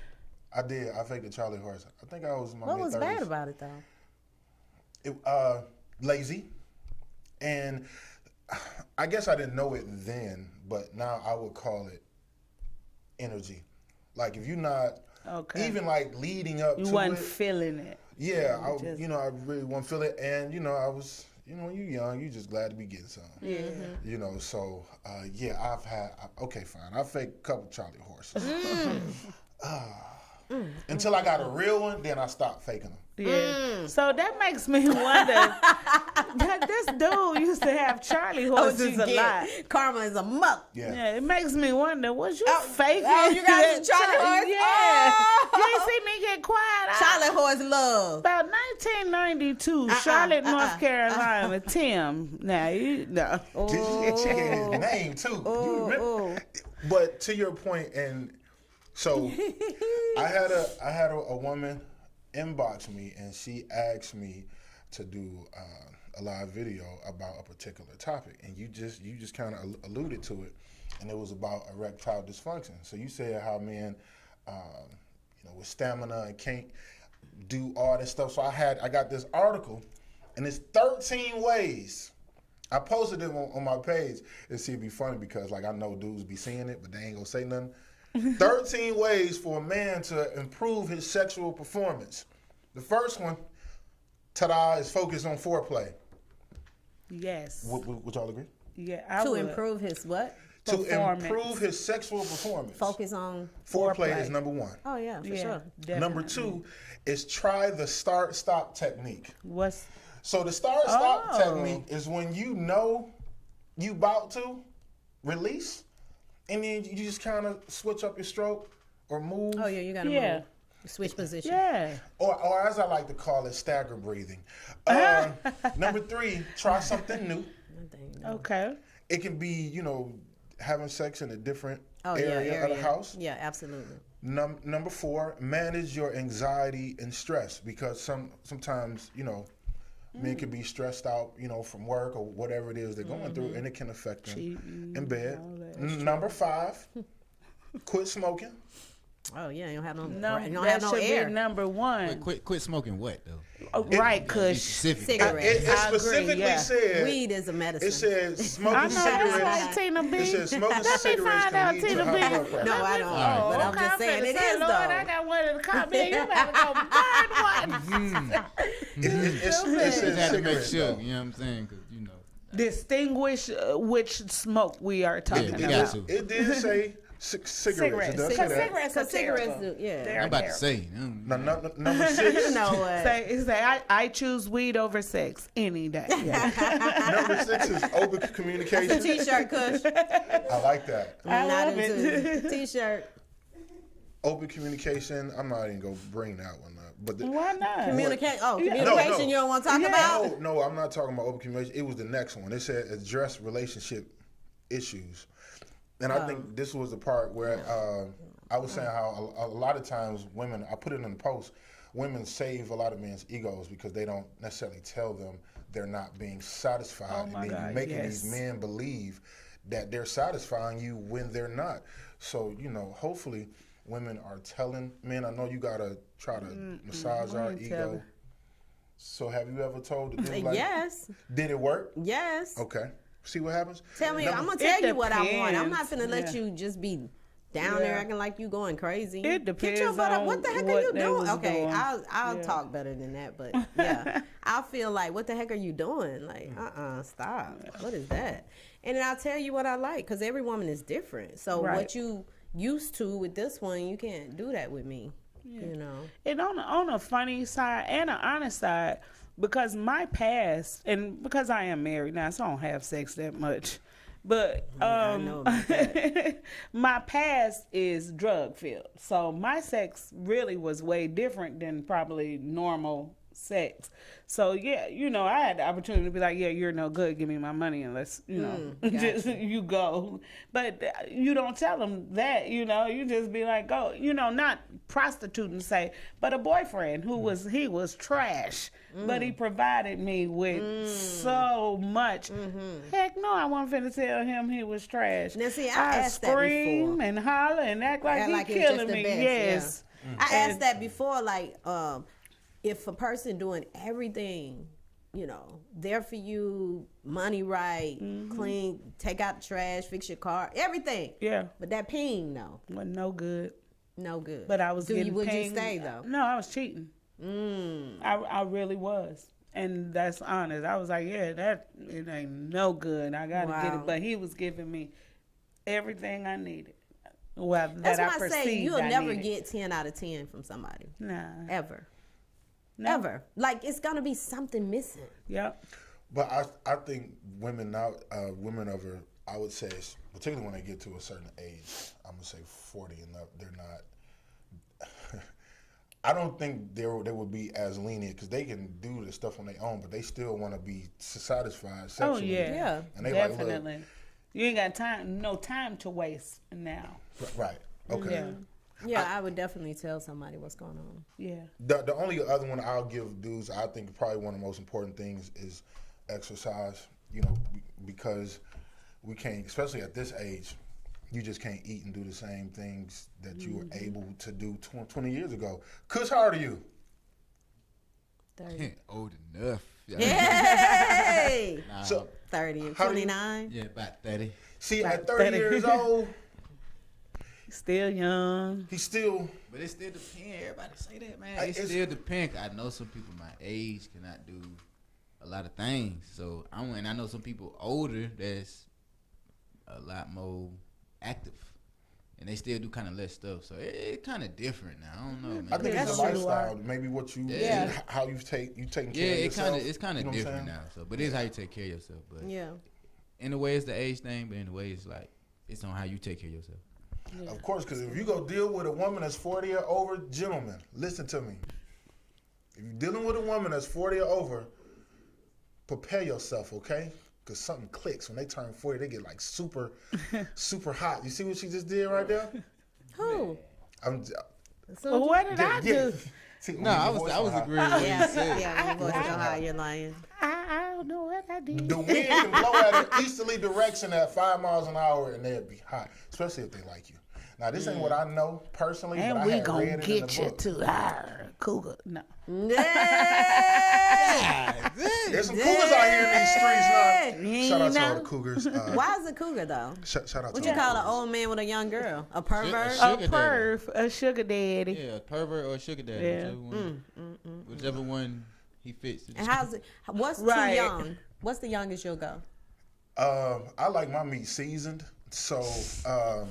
I did. I faked the Charlie horse. I think I was in my What was mid-30s. bad about it though? Lazy, and I guess I didn't know it then, but now I would call it energy. Like if you're not even like leading up You to wasn't it, feeling it. yeah, I really want to feel it, and I was, when you're young, you just glad to be getting something. Yeah. So yeah, okay, fine. I faked a couple Charlie horses. Until I got a real one, then I stopped faking them. Yeah. So that makes me wonder. That this dude used to have Charlie horses a lot. Karma is a muck. Yeah, it makes me wonder, was you faking? Oh, you got some Charlie horse? Yeah. Oh. You ain't see me get quiet. Charlie horse love. About 1992, Charlotte, North Carolina. Tim. Now, you know. She gave his name too. You remember? But to your point, and so I had a woman inbox me, and she asked me to do a live video about a particular topic, and you just kind of alluded to it, and it was about erectile dysfunction. So you said how men, with stamina and can't do all this stuff. So I got this article, and it's 13 ways. I posted it on my page. And see, it'd be funny because like I know dudes be seeing it, but they ain't gonna say nothing. 13 ways for a man to improve his sexual performance. The first one, ta-da, is focus on foreplay. Yes. Would y'all agree? Yeah, I To would. improve his what? To improve his sexual performance. Focus on Foreplay is number one. Oh yeah, for sure. Definitely. Number two is try the start-stop technique. What's So the start-stop technique is when you know you about to release, and then you just kind of switch up your stroke or move. Oh yeah, you gotta move. Switch position. Yeah. Or as I like to call it, stagger breathing. Number three, try something new. Okay. It can be, having sex in a different area of the house. Yeah, absolutely. Number four, manage your anxiety and stress, because sometimes, men can be stressed out, from work or whatever it is they're going through, and it can affect them in bed. Number five, quit smoking. Oh yeah, you don't have no that should air. be number one. Quit smoking what though? Right, Kush. Cigarettes. It specifically said weed is a medicine. It said smoking I know cigarettes. that's like Tina B. It said smoking Let me cigarettes find can out, lead Tina to B. high blood pressure. No, I don't. But I'm just saying it is Lord, I though. got one in the car. Man, you better go burn one. It said You have to make cigarettes. sure, though. you know what I'm saying? Because, Distinguish which smoke we are talking you about. got to. It did say cigarettes. It does say that. Because cigarettes do, yeah. I'm about to say. Number six. You know what? Say I choose weed over sex any day. Yeah. Number six is open communication. T-shirt, Kush. I like that. I Not love into it. T-shirt. Open communication. I'm not even gonna bring that one up. But why not? Communication. No. You don't want to talk about? No, I'm not talking about open communication. It was the next one. It said address relationship issues, and I think this was the part where I was saying how a lot of times women. I put it in the post. Women save a lot of men's egos because they don't necessarily tell them they're not being satisfied, and then making these men believe that they're satisfying you when they're not. So hopefully. Women are telling men, I know you gotta try to massage our ego. So have you ever told the dude yes. Did it work? Yes. Okay. See what happens? Tell me, I'm gonna tell you what I want. I'm not gonna let you just be down there acting like you going crazy. It depends. Get your butt up. What the heck are you doing? Okay, I'll talk better than that, but I feel like, what the heck are you doing? Like, stop. What is that? And then I'll tell you what I like, because every woman is different. So what you used to with this one, you can't do that with me. And on a funny side and an honest side, because my past, and because I am married now, so I don't have sex that much, but I know about that. my past is drug filled, so my sex really was way different than probably normal sex. So I had the opportunity to be like, you're no good, give me my money and let's just you go. But you don't tell them that, you just be like, go, not prostituting, say, but a boyfriend who was trash, but he provided me with so much. Heck no, I wasn't finna tell him he was trash. Now see, I asked that before. Scream and holler and act like he killing me. Yes. Yeah. I asked that before, like, if a person doing everything, there for you, money right, clean, take out the trash, fix your car, everything. Yeah. But that ping, no. Wasn't no good. No good. But I was getting would pinged. you stay, though? No, I was cheating. I really was. And that's honest. I was like, it ain't no good. I got to get it. But he was giving me everything I needed. Well, that's that why I say you'll never get 10 out of 10 from somebody. Nah. Ever. No. Ever. Like, it's going to be something missing. Yep. But I think women now, women over, I would say, particularly when they get to a certain age, I'm going to say 40 and up, they're not, I don't think they would be as lenient because they can do this stuff on their own, but they still want to be satisfied sexually. Oh, yeah. And they definitely. Like, you ain't got no time to waste now. Right. Okay. Yeah. Yeah, I would definitely tell somebody what's going on. Yeah. The only other one I'll give dudes, I think probably one of the most important things is exercise, because we can't, especially at this age, you just can't eat and do the same things that you were able to do 20 years ago. Kush, how old are you? 30. Old enough. Yay! So 30. 29? Yeah, about 30. See, at 30 years old, still young. He's still. But it still depends. Everybody say that, man. It still depends. I know some people my age cannot do a lot of things. So I know some people older that's a lot more active, and they still do kind of less stuff. So it's kind of different now. I don't know, man. I think it's a lifestyle. Maybe what you, how you taking care of yourself. It's kind of different now. So, but it's how you take care of yourself. But in a way, it's the age thing. But in a way, it's like it's on how you take care of yourself. Yeah. Of course, because if you go deal with a woman that's 40 or over, gentlemen, listen to me. If you're dealing with a woman that's 40 or over, prepare yourself, okay? Because something clicks. When they turn 40, they get like super, super hot. You see what she just did right there? Who? What did I do? See, no, I was agreeing with what you said. Yeah, you high, you're lying. I don't know what I did. The wind can blow at an easterly direction at 5 miles an hour, and they'd be hot, especially if they like you. Now, this ain't what I know personally, and but we I had gonna read it get in the you book. to our cougar. No. Yeah. There's some cougars out here in these streets now. Shout out to all the cougars. Why is a cougar though? Shout out what to you call an old man with a young girl? A pervert? A sugar daddy. Yeah, a pervert or a sugar daddy. Yeah. Whichever one he fits. And how's it? What's too young? What's the youngest you'll go? I like my meat seasoned, so I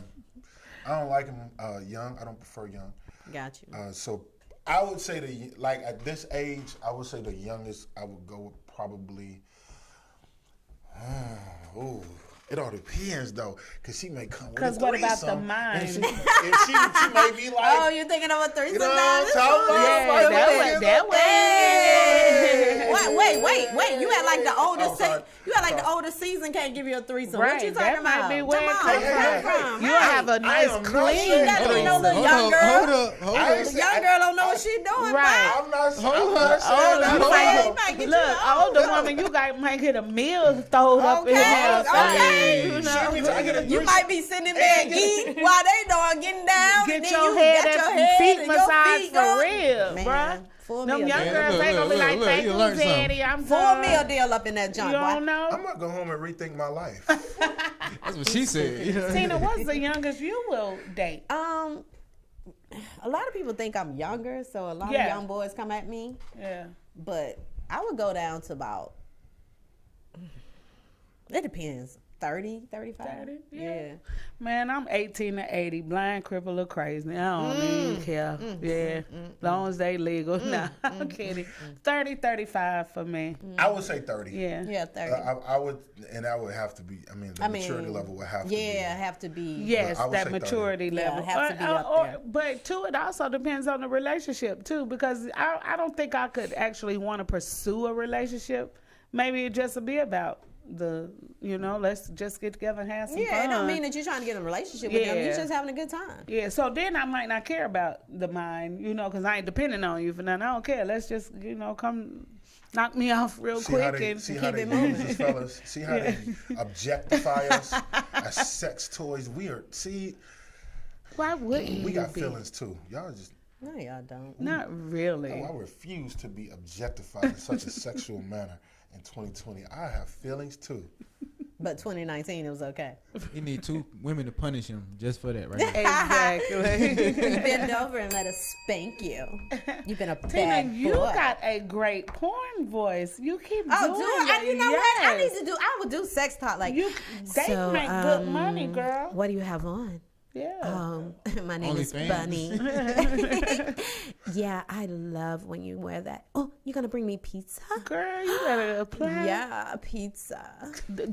don't like them young. I don't prefer young. Got you. So I would say at this age, I would say the youngest I would go with probably. It all depends though, cause she may come with a Because what about the threesome, mind? and she may be like, oh, you're thinking of a threesome? you know what I'm talking about? Yeah, that way. Wait. You had like the oldest. You had like the oldest season can't give you a threesome. Right, What you talking that might about? be where it Come comes on. You have a nice clean. That ain't no little young girl. The young girl don't know what she doing. Right. I'm not saying that. Older woman, you might get a meal thrown up in there. Okay. You might be sitting in there and eat while they doing getting down. Get and your then head feet and massage feet for going. real, bruh. Them young Look, girls ain't gonna be like, thank you, daddy. I'm full meal deal up in that junk. You don't know? I'm gonna go home and rethink my life. That's what she said. Tina, what's the youngest you will date? A lot of people think I'm younger, so a lot of young boys come at me. Yeah. But I would go down to about, it depends, 30, 35. 30? Yeah. Man, I'm 18 to 80, blind, crippled, or crazy. I don't even care. As long as they legal. Nah, I'm kidding. 30, 35 for me. I would say 30. Yeah, 30. I would, and that would have to be, the maturity level would have to be. Yeah, have to be. Yes, that maturity 30. level. Yeah, have to be up there. But too, it also depends on the relationship too, because I don't think I could actually want to pursue a relationship. Maybe it just would be about let's just get together and have some fun. Yeah, it don't mean that you're trying to get in a relationship with them. You're just having a good time. Yeah, so then I might not care about the mind, because I ain't depending on you for nothing. I don't care. Let's just, come knock me off real quick and keep it moving. Use us, fellas. See how they objectify us as sex toys. Why wouldn't we got feelings too. Y'all just. No, y'all don't. Not really. No, I refuse to be objectified in such a sexual manner. In 2020, I have feelings too. But 2019, it was okay. He need 2 women to punish him just for that, right? Exactly. Bend over and let us spank you. You've been a bad Tina, boy. you got a great porn voice. You keep doing it. it. You know what? I need to do. I would do sex talk like you. They make good money, girl. What do you have on? Yeah. My name is Bunny. Yeah, I love when you wear that. Oh, you gonna bring me pizza? Girl, you better apply. Yeah, pizza. She's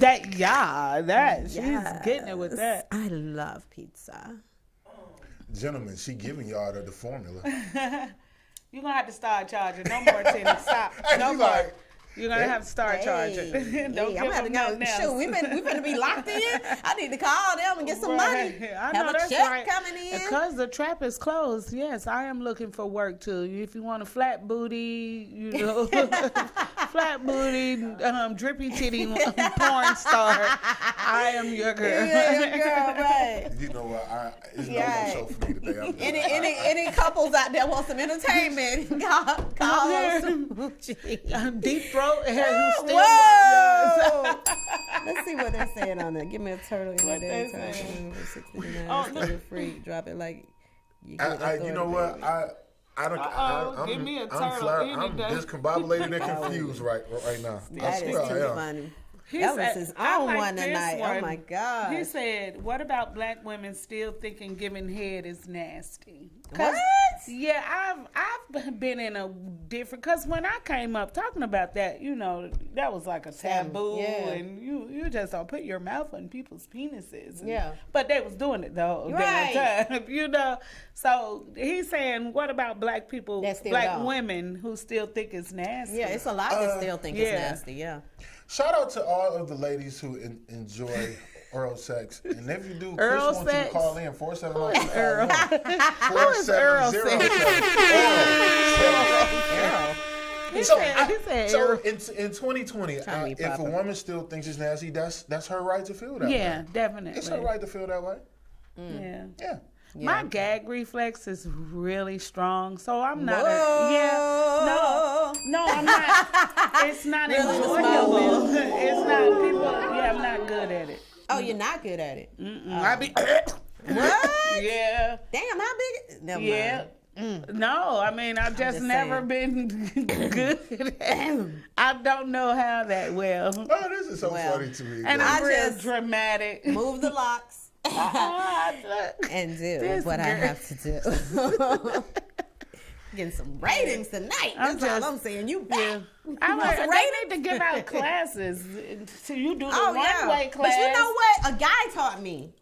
getting it with that. I love pizza. Gentlemen, she giving y'all the formula. You're gonna have to start charging. No more, Tina. Stop. No more. You're gonna have to start charging. Don't give them nothing else. Shoot, we better be locked in. I need to call them and get some money. I know have a check coming in. Because the trap is closed. Yes, I am looking for work too. If you want a flat booty, flat booty, drippy titty porn star, I am your girl. Yeah, your girl, right? You know what? It's no show for me today. Any couples out there want some entertainment? Call us. Deep throat. Whoa! Let's see what they're saying on there. Give me a turtle. What they saying? Free. Drop it like you know what? Give me a turtle. I'm discombobulated and confused right now. That is too funny. Elvis is on one tonight. Oh my God. He said, "What about black women still thinking giving head is nasty?" What? Yeah, I've been in a different. Because when I came up talking about that, that was like a taboo, and you just don't put your mouth on people's penises. But they was doing it the whole damn time, So he's saying, what about black people, black women who still think it's nasty? Yeah, it's a lot that still think it's nasty. Yeah. Shout out to all of the ladies who enjoy oral sex. And if you do, Chris wants you to call in 479 So in 2020, if a woman still thinks it's nasty, that's her right to feel that way. Yeah, definitely. It's her right to feel that way. Yeah. Yeah. My gag reflex is really strong, so I'm not. No, I'm not. It's not enjoyable. It's not people. Yeah, I'm not good at it. Oh, you're not good at it. I be. What? Yeah. Damn, how big? Never mind. No, I mean, I've just never been good at it. I don't know how that well. Oh, this is so funny to me. And I'm real dramatic. Move the locks. And do what I have to do. Getting some ratings tonight. That's all I'm saying. You back. Yeah. They need to give out classes. So you do the one-way class. But you know what? A guy taught me.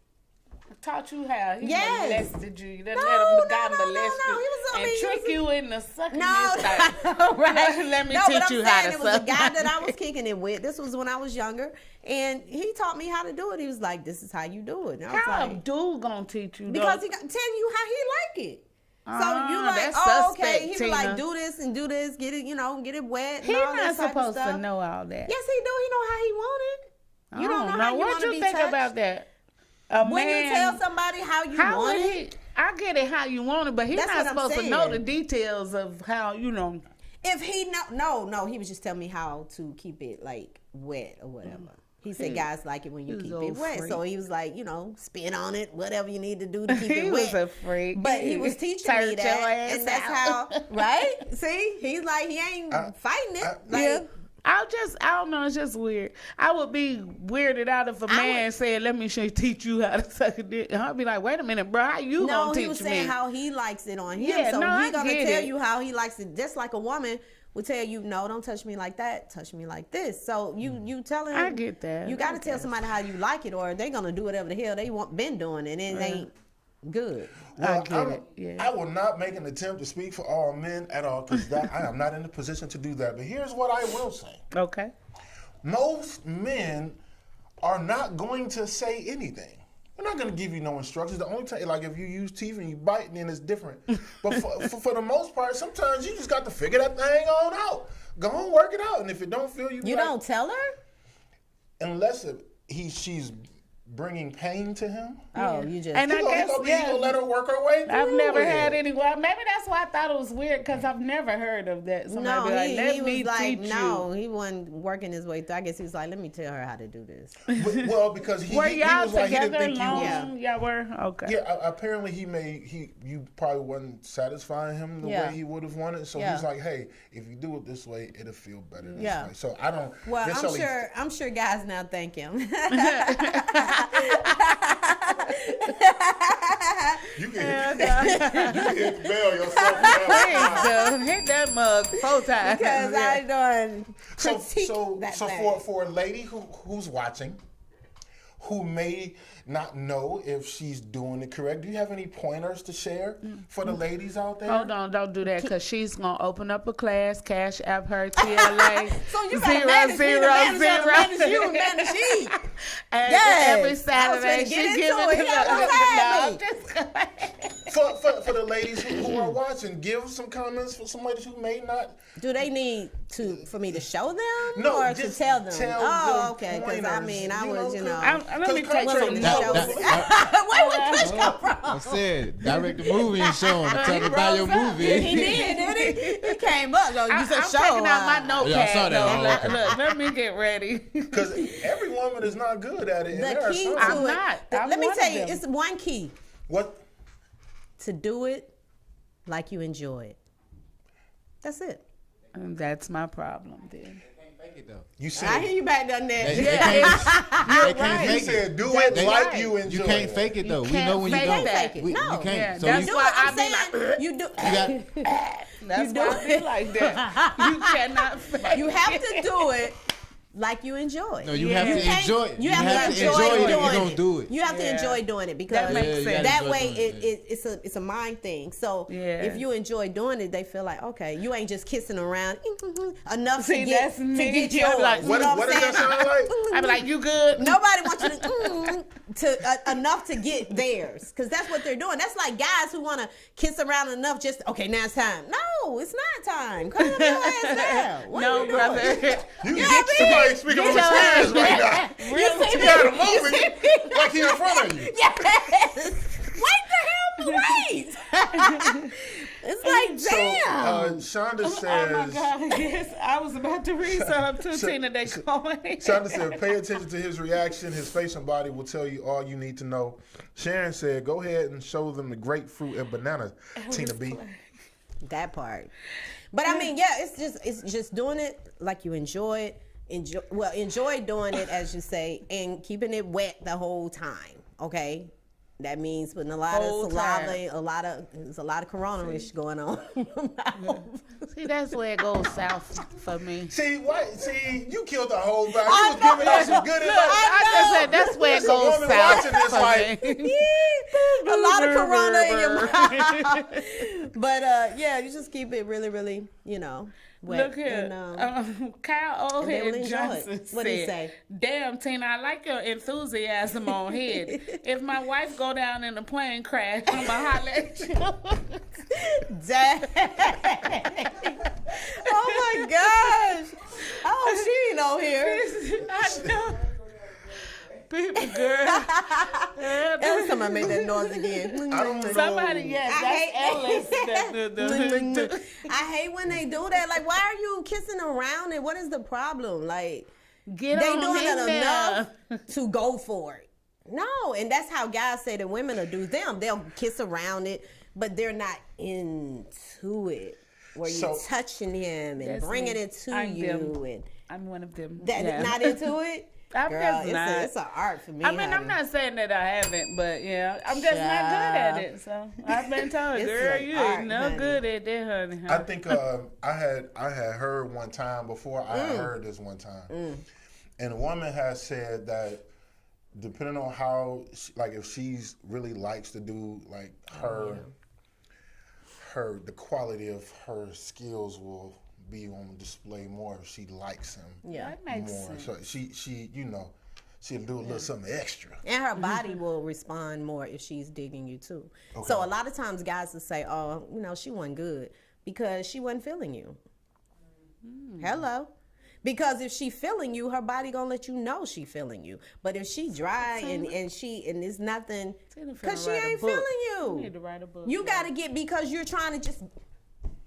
Taught you how? He molested you. You No. He was and trick you into sucking his thigh. Right. Let me teach you how to suck. It was a guy that I was kicking it with. This was when I was younger, and he taught me how to do it. He was like, "This is how you do it." And I was how like, dude gonna teach you? Because he tell you how he like it. So you like, that's oh, suspect, okay. He Tina. was like, do this and do this, get it, get it wet. He's not supposed to know all that. Yes, he do. He know how he want it. You don't know how you want to be think touched. About that? When you tell somebody how you want it, I get it how you want it, but he's not supposed to know the details of how If he no, he was just telling me how to keep it like wet or whatever. He said guys like it when you keep it wet. So he was like, spin on it, whatever you need to do to keep it wet. He was a freak. But he was teaching me that. And that's how, right? See? He's like, he ain't fighting it. I don't know, it's just weird. I would be weirded out if a man said, let me teach you how to suck a dick. I'd be like, wait a minute, bro, how you gonna teach me? No, he was saying how he likes it on him. He's gonna tell you how he likes it, just like a woman will tell you, no, don't touch me like that, touch me like this. So you tell him. I get that. You got to tell somebody how you like it, or they're going to do whatever the hell they been doing, and it ain't good. Well, I will not make an attempt to speak for all men at all, because I am not in the position to do that. But here's what I will say. Okay. Most men are not going to say anything. They're not going to give you no instructions. The only time, like if you use teeth and you bite, then it's different. But for the most part, sometimes you just got to figure that thing on out. Go on, work it out. And if it don't feel you don't tell her? Unless she's bringing pain to him. Oh, you just... And I guess, he's gonna let her work her way through. I've never had anyone. Maybe that's why I thought it was weird, because I've never heard of that. Somebody he was like, no, he wasn't working his way through. I guess he was like, let me tell her how to do this. Well, because he were was y'all like, he together didn't think long? Y'all were? Okay. Yeah, apparently you probably wasn't satisfying him the way he would have wanted. So he's like, hey, if you do it this way, it'll feel better this way. So I don't... Well, I'm sure guys now thank him. You can hit the bell yourself. Please, hit that mug 4 times. Because I done critique so for a lady who's watching, who may not know if she's doing it correct, do you have any pointers to share for the ladies out there? Hold on, don't do that, because she's going to open up a class, cash app her TLA. So you got to manage you and manage she. And every Saturday she's giving For the ladies who are watching, give some comments for some ladies who may not. Do they need for me to show them, no, or to tell them? Okay. Because I was, let me take from the show. Where would Kush come from? I said, direct the movie and show him. Tell him about your movie. He did, didn't he? He came up. I'm taking out my notepad. Yeah, I saw that. Look, let me get ready. Because every woman is not good at it. The key to it. Let me tell you, it's one key. What? To do it like you enjoy it. That's it. And that's my problem then. Fake it though. You said, I hear you back on that. You're right. You said do it like you enjoy it. You can't fake it though. We know when you don't. Fake it. No. You can't. Yeah, so that's why I be like, you do. That's why I be like that. You cannot fake. You have to do it like you enjoy it. No, you have to enjoy it. You have to enjoy it. You don't do it. You have to enjoy doing it, because that makes sense. That way it's a mind thing. So if you enjoy doing it, they feel like, okay, you ain't just kissing around enough to get yours. Like, what does that sound like? I be like, you good? Nobody wants you to enough to get theirs, because that's what they're doing. That's like guys who want to kiss around enough just, okay, now it's time. No, it's not time. Come on, your ass down. No, brother. You get somebody speaking on experience right now. You got a moment like he in front of you. Yes. Wait for him to wait. It's like, damn. Shonda says. Oh my God! Yes, I was about to read something to Tina. They calling. Shonda said, "Pay attention to his reaction. His face and body will tell you all you need to know." Sharon said, "Go ahead and show them the grapefruit and banana." Tina B. That part. But I mean, it's just doing it like you enjoy it. Enjoy doing it, as you say, and keeping it wet the whole time. Okay. That means putting a lot of saliva, there's a lot of corona-ish going on. See, that's where it goes south for me. See, you killed the whole vibe. You was giving us some good advice. I just said that's where it goes south for me. A lot of corona in your mouth. But yeah, you just keep it really, really, wet. Look here, Kyle O'Head Johnson said, what did he say? Damn, Tina, I like your enthusiasm on head. If my wife go down in a plane crash, I'm going to holler at you. Dang. Oh, my gosh. Oh, she ain't on here. I know. People, girl. Every time I make that noise again. I don't know. Somebody, yes, that's Ellis. I hate when they do that. Like, why are you kissing around it? What is the problem? Like, Get they on doing in it there. enough to go for it. No, and that's how guys say that women will do them. They'll kiss around it, but they're not into it. Where you're touching him and bringing it to you. And I'm one of them. Not into it? I'm Girl, just not. It's an art for me. I mean, I'm not saying that I haven't, but I'm just not good at it. So I've been told, girl, you ain't no good at that, honey. I think I had heard one time before. I had heard this one time, and a woman has said that depending on how, if she's really likes to do like the quality of her skills will be on display more if she likes him. Yeah, that makes sense. So she she'll do a little something extra. And her body will respond more if she's digging you too. Okay. So a lot of times guys will say, "Oh, she wasn't good because she wasn't feeling you." Hello. Because if she feeling you, her body gonna let you know she feeling you. But if she dry and it's nothing, because she ain't feeling you. You need to write a book. You gotta get, because you're trying to just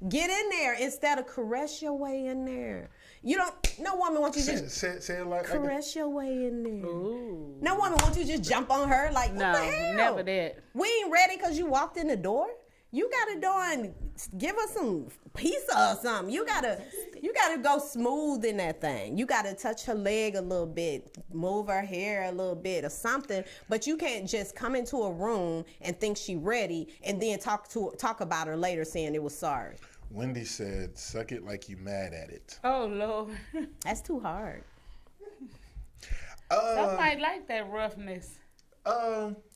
get in there instead of caress your way in there. No woman wants you to just say it like caress your way in there. Ooh. No woman wants you to just jump on her like, what the hell? Never that. We ain't ready because you walked in the door. You gotta go and give us some pizza or something. You gotta go smooth in that thing. You gotta touch her leg a little bit, move her hair a little bit or something. But you can't just come into a room and think she ready and then talk about her later saying it was sorry. Wendy said, "Suck it like you mad at it." Oh Lord, that's too hard. Somebody like that roughness.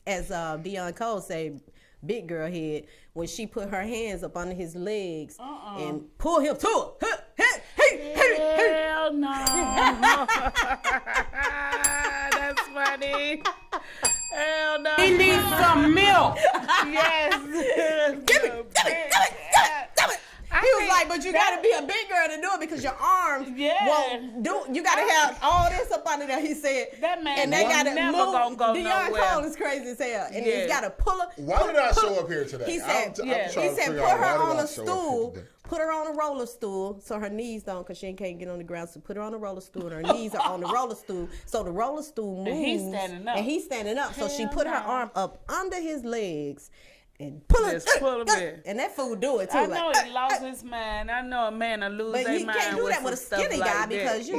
As Dion Cole say, big girl head, when she put her hands up under his legs and pull him to her. Hell no. That's funny. Hell no. He needs some milk. Yes. Give it. He was like, but you gotta be a big girl to do it because your arms won't do. You gotta have all this up under there. He said that man and they gotta never move. gonna go Dion nowhere. Cole is crazy as hell, and he's gotta pull her. Why did I show up here today? He said, put her on a stool. Put her on a roller stool so her knees don't, because she can't get on the ground. So put her on a roller stool, and her knees are on the roller stool. So the roller stool moves. And he's standing up. So she put her arm up under his legs. And pull it, and that fool do it too. I know he lost his mind. I know a man will lose their mind. But he can't do that with a skinny guy because you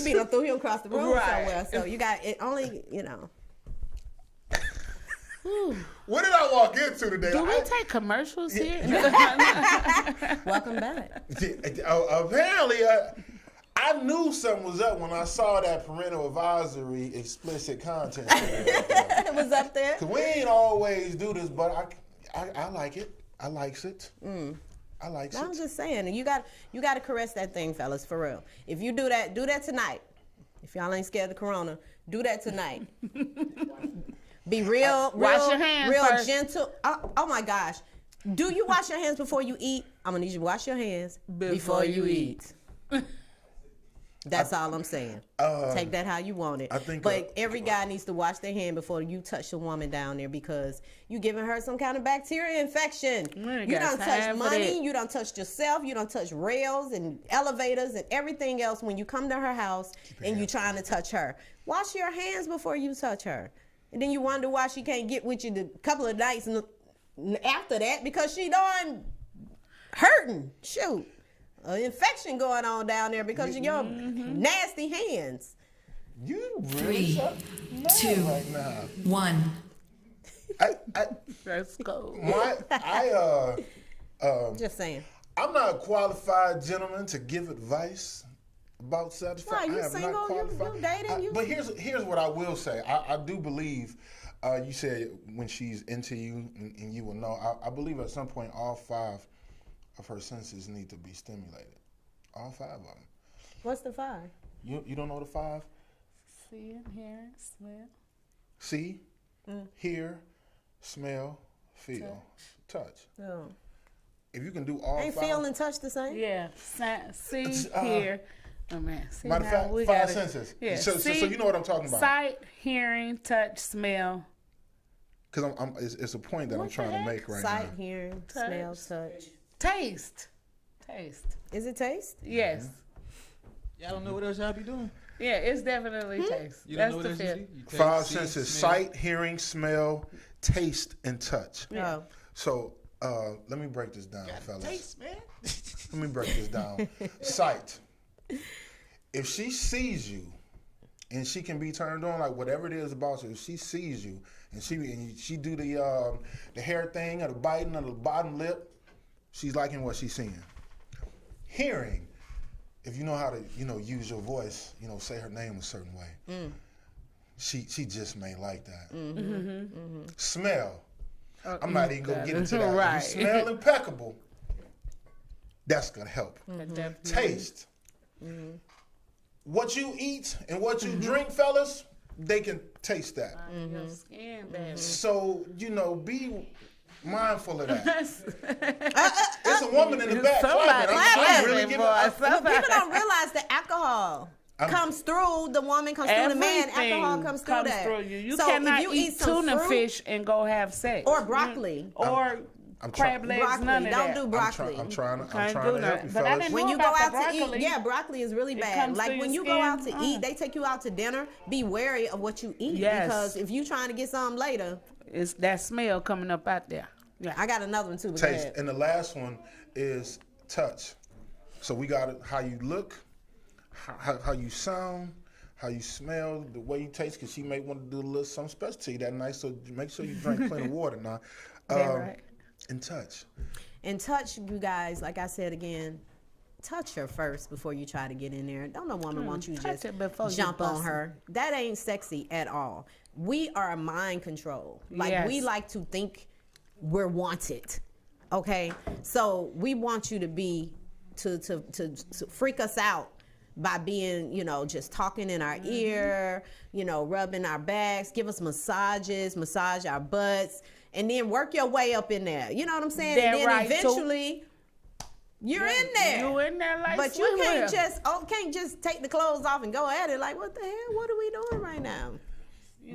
be done threw him across the room somewhere. So you got it only, What did I walk into today? Do we take commercials here? Welcome back. Apparently, I knew something was up when I saw that parental advisory explicit content. It was up there. Cause we ain't always do this, but I like it. I likes it. I likes it. I'm just saying, you got to caress that thing, fellas, for real. If you do that tonight. If y'all ain't scared of the corona, do that tonight. Be real, wash your hands real first. Gentle. Oh my gosh. Do you wash your hands before you eat? I'm gonna need you to wash your hands before you eat. That's all I'm saying. Take that how you want it. But every guy needs to wash their hand before you touch a woman down there, because you giving her some kind of bacteria infection. You don't touch money. You don't touch yourself. You don't touch rails and elevators and everything else when you come to her house and you trying to touch her. Wash your hands before you touch her. And then you wonder why she can't get with you the couple of nights after that, because she done hurting. Shoot. An infection going on down there because of your nasty hands. You really 3, 2, right now. 1. That's cool. Just saying. I'm not a qualified gentleman to give advice about satisfaction. No, you single, you dating. But here's what I will say. I do believe, you said when she's into you and you will know. I believe at some point all 5 of her senses need to be stimulated. All 5 of them. What's the 5? You don't know the 5? See, hear, smell. See, hear, smell, feel, touch. Oh. If you can do all 5. Ain't feel and touch the same? Yeah. See, hear. Oh, man. See, matter of fact, 5 senses. Yeah. So you know what I'm talking about. Sight, hearing, touch, smell. Because it's a point that I'm trying to make right now. Sight, hearing, smell, touch. Taste. Is it taste? Yes. Y'all don't know what else y'all be doing? Yeah, it's definitely taste. You don't know what else you see? 5 senses: sight, hearing, smell, taste, and touch. Yeah. Oh. So let me break this down, fellas. Taste, man. Let me break this down. Sight. If she sees you, and she can be turned on, like whatever it is about you, if she sees you, and she do the hair thing or the biting of the bottom lip, she's liking what she's seeing. Hearing. If you know how to, use your voice, say her name a certain way, she just may like that. Smell. I'm not even gonna get into that. Right. If you smell impeccable, that's gonna help. Taste. What you eat and what you drink, fellas, they can taste that. Your skin, baby. So be mindful of that. It's a woman in the back clapping. I'm really giving. People don't realize the alcohol comes through the woman, comes through the man. Alcohol comes through that. Through you. You so cannot if you eat tuna fish and go have sex. Or broccoli. Or crab legs, broccoli. none of that. Don't do broccoli. I'm trying to help you, fellas. When you go out to eat, broccoli is really bad. Like when you go out to eat, they take you out to dinner, be wary of what you eat. Yes. Because if you trying to get something later. It's that smell coming up out there. Yeah. I got another one too. Taste. And the last one is touch. So we got how you look, how you sound, how you smell, the way you taste, because she may want to do a little something special to you that night. So make sure you drink plenty of water now. Right. And touch. And touch, you guys, like I said again, touch her first before you try to get in there. Don't no woman want you just jump on her. That ain't sexy at all. We are mind control. Like we like to think we're wanted. Okay? So we want you to be to freak us out by being, just talking in our ear, rubbing our backs, give us massages, massage our butts, and then work your way up in there. You know what I'm saying? And then eventually you're in there. You're in there like but you can't just take the clothes off and go at it like, what the hell? What are we doing right now?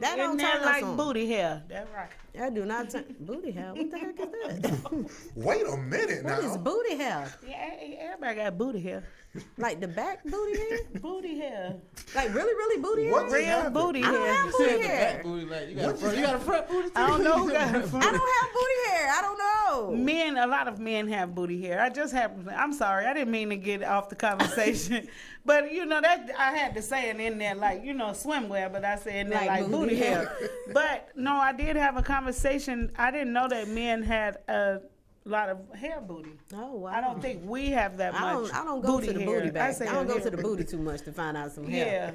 That don't turn us like on. Booty hair. That's right. That do not turn booty hair. What the heck is that? Wait a minute now. What is booty hair? Yeah, everybody got booty hair. Like the back booty hair? Booty hair. Like really booty hair? What Real booty hair. I don't have booty hair. You got a front booty too? I don't know who got a front. I don't have booty hair. I don't know. A lot of men have booty hair. I'm sorry, I didn't mean to get off the conversation. But that I had to say it in there like, swimwear, but I said in there like booty hair. But no, I did have a conversation. I didn't know that men had a lot of hair booty. Oh wow! I don't think we have that much. I don't go to the booty bag. I don't go to the hair. booty too much to find out some hair.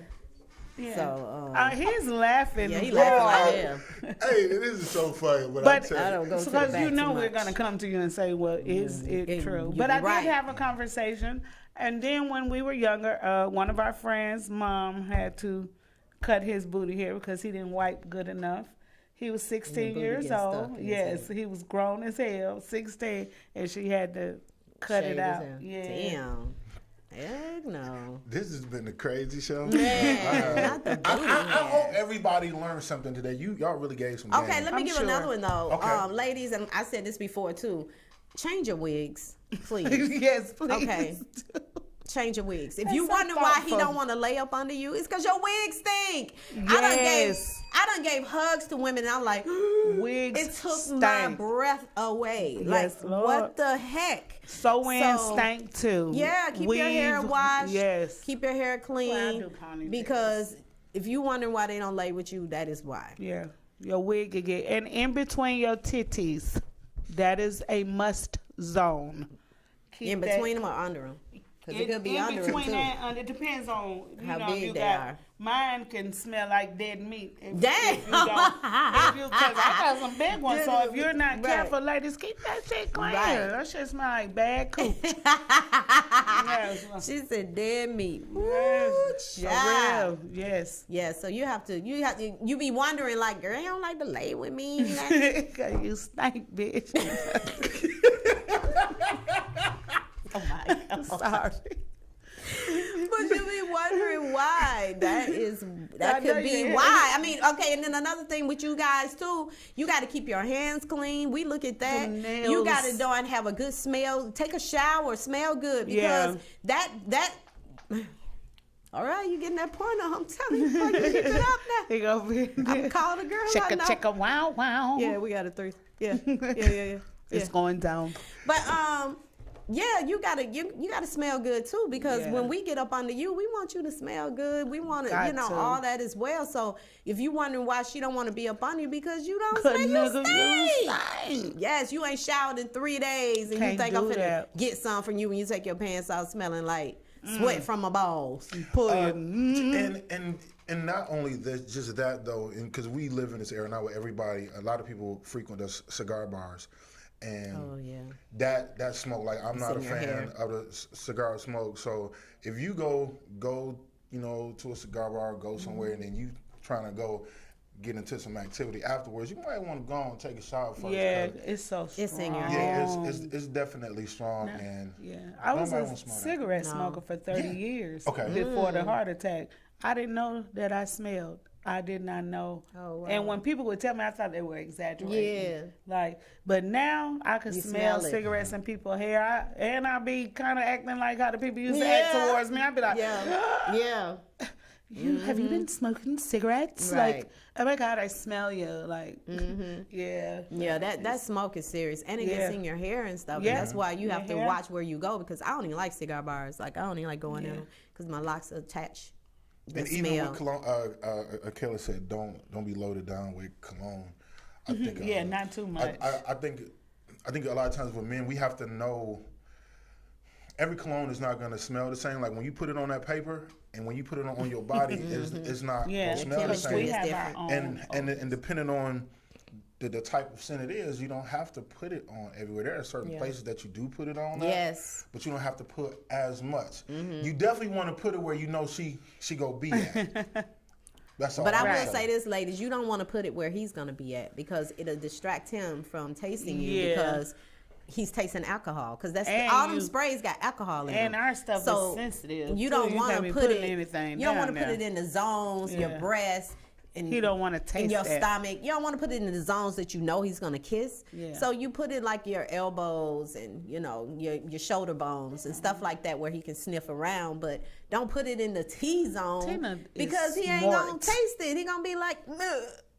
Yeah. So he's laughing. Yeah, he laughing like Hey, this is so funny. But I don't go to the back too much. We're gonna come to you and say, well, is it true? But I did have a conversation, and then when we were younger, one of our friends' mom had to cut his booty hair because he didn't wipe good enough. He was 16 years old. Yes, he was grown as hell, 16, and she had to cut it out. Yeah. Damn. Heck no. This has been a crazy show. Yeah. I hope everybody learned something today. Y'all really gave some. Okay, let me give another one though. Okay. Ladies, and I said this before too. Change your wigs, please. Yes, please. Okay. Change your wigs. If you wonder why he don't want to lay up under you, it's because your wigs stink. Yes. I done gave hugs to women and I'm like, wigs it took stank. my breath away. Yes, like, Lord. What the heck? Sew-in stank too. Yeah, keep your hair washed. Yes. Keep your hair clean. Well, I do ponytails. Because if you wondering why they don't lay with you, that is why. Yeah. Your wig can get, and in between your titties, that is a must zone. Keep in between them or under them? Because it could be under them too. It depends on how big they are. Mine can smell like dead meat. Damn. Because I got some big ones. So if you're not careful, ladies, keep that shit clean. Right. That shit smell like bad cooch. She said dead meat. Yes. For real. Yes. Yeah. So you be wondering like, girl, you don't like to lay with me. You stink, bitch. Oh my God. Sorry. But you be wondering why. That could be why. I mean, okay, and then another thing with you guys too, you got to keep your hands clean. We look at that. You got to have a good smell. Take a shower, smell good, because that. All right, you getting that porno? I'm telling you, you keep it up now. I'm calling a girl. Check a wow. Yeah, we got a 3. Yeah. It's going down. But yeah, you gotta smell good too, because when we get up under you, we want you to smell good. We want to, all that as well. So if you wondering why she don't want to be up on you, because you don't smell, you stink. Yes, you ain't showered in 3 days, and you think I'm finna get some from you when you take your pants off smelling like sweat from my balls. And not only just that though, because we live in this era now where a lot of people frequent us cigar bars. And that smoke, like I'm not a fan of the cigar smoke. So if you go, to a cigar bar, go somewhere, and then you trying to go get into some activity afterwards, you might want to go and take a shower first. Yeah, it's so strong. It's in your hair. Yeah, it's definitely strong. I was a cigarette smoker for 30 years before the heart attack. I didn't know that I smelled. I did not know. Oh, wow. And when people would tell me, I thought they were exaggerating. Yeah. But now I can smell cigarettes in people's hair. And I be kind of acting like how the people used to act towards me. I'd be like, have you been smoking cigarettes? Right. Like, oh my God, I smell you. Like, Yeah, that smoke is serious. And it gets in your hair and stuff. Yeah. And that's why you have to watch where you go, because I don't even like cigar bars. Like, I don't even like going in them because my locks attach. And even with cologne, Akela said, don't be loaded down with cologne. I think, not too much. I think a lot of times with men, we have to know every cologne is not going to smell the same. Like when you put it on that paper and when you put it on your body, it's not going to smell the same. And depending on the type of scent it is, you don't have to put it on everywhere. There are certain places that you do put it on. But you don't have to put as much. You definitely want to put it where you know she go be at. That's all. But I will say this, ladies, you don't want to put it where he's going to be at, because it'll distract him from tasting you, because he's tasting alcohol, because all them sprays got alcohol in them. And our stuff is sensitive. You don't want to put it. You don't want to put it in the zones, your breast. And he don't want to taste in your stomach. You don't want to put it in the zones that you know he's gonna kiss. Yeah. So you put it like your elbows and your shoulder bones and stuff like that, where he can sniff around. But don't put it in the T-zone, because he ain't gonna taste it. He gonna be like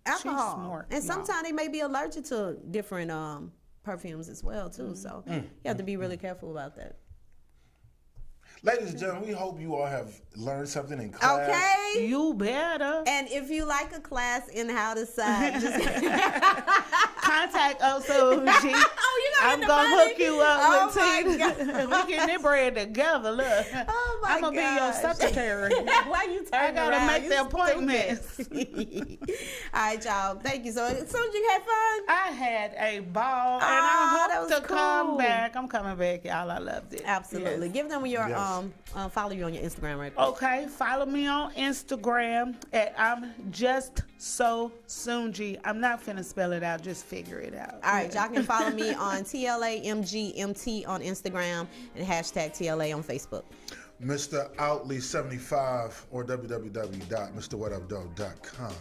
alcohol. And sometimes they may be allergic to different perfumes as well too. So you have to be really careful about that. Ladies and gentlemen, we hope you all have learned something in class. Okay. You better. And if you like a class in how to side, just contact Osuji. I'm going to hook you up with Tina. We getting this bread together. Look. Oh my God. I'm going to be your secretary. Why you turning around? I got to make the appointments. All right, y'all. Thank you. So you had fun? I had a ball. And I hope to come back. I'm coming back, y'all. I loved it. Absolutely. Give them your follow you on your Instagram right quick. Okay, follow me on Instagram at I'm Just So Soonji. I'm not finna spell it out, just figure it out. All right, y'all can follow me on TLAMGMT on Instagram and #TLA on Facebook. Mr. Outley75 or www.mrwhatupdoe.com.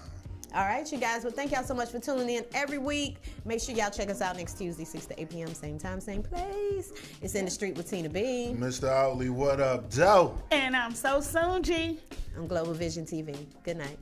All right, you guys. Well, thank y'all so much for tuning in every week. Make sure y'all check us out next Tuesday, 6 to 8 p.m., same time, same place. It's In the Street with Tina B. Mr. Outley, what up, Doe? And I'm So Soonji. On Global Vision TV. Good night.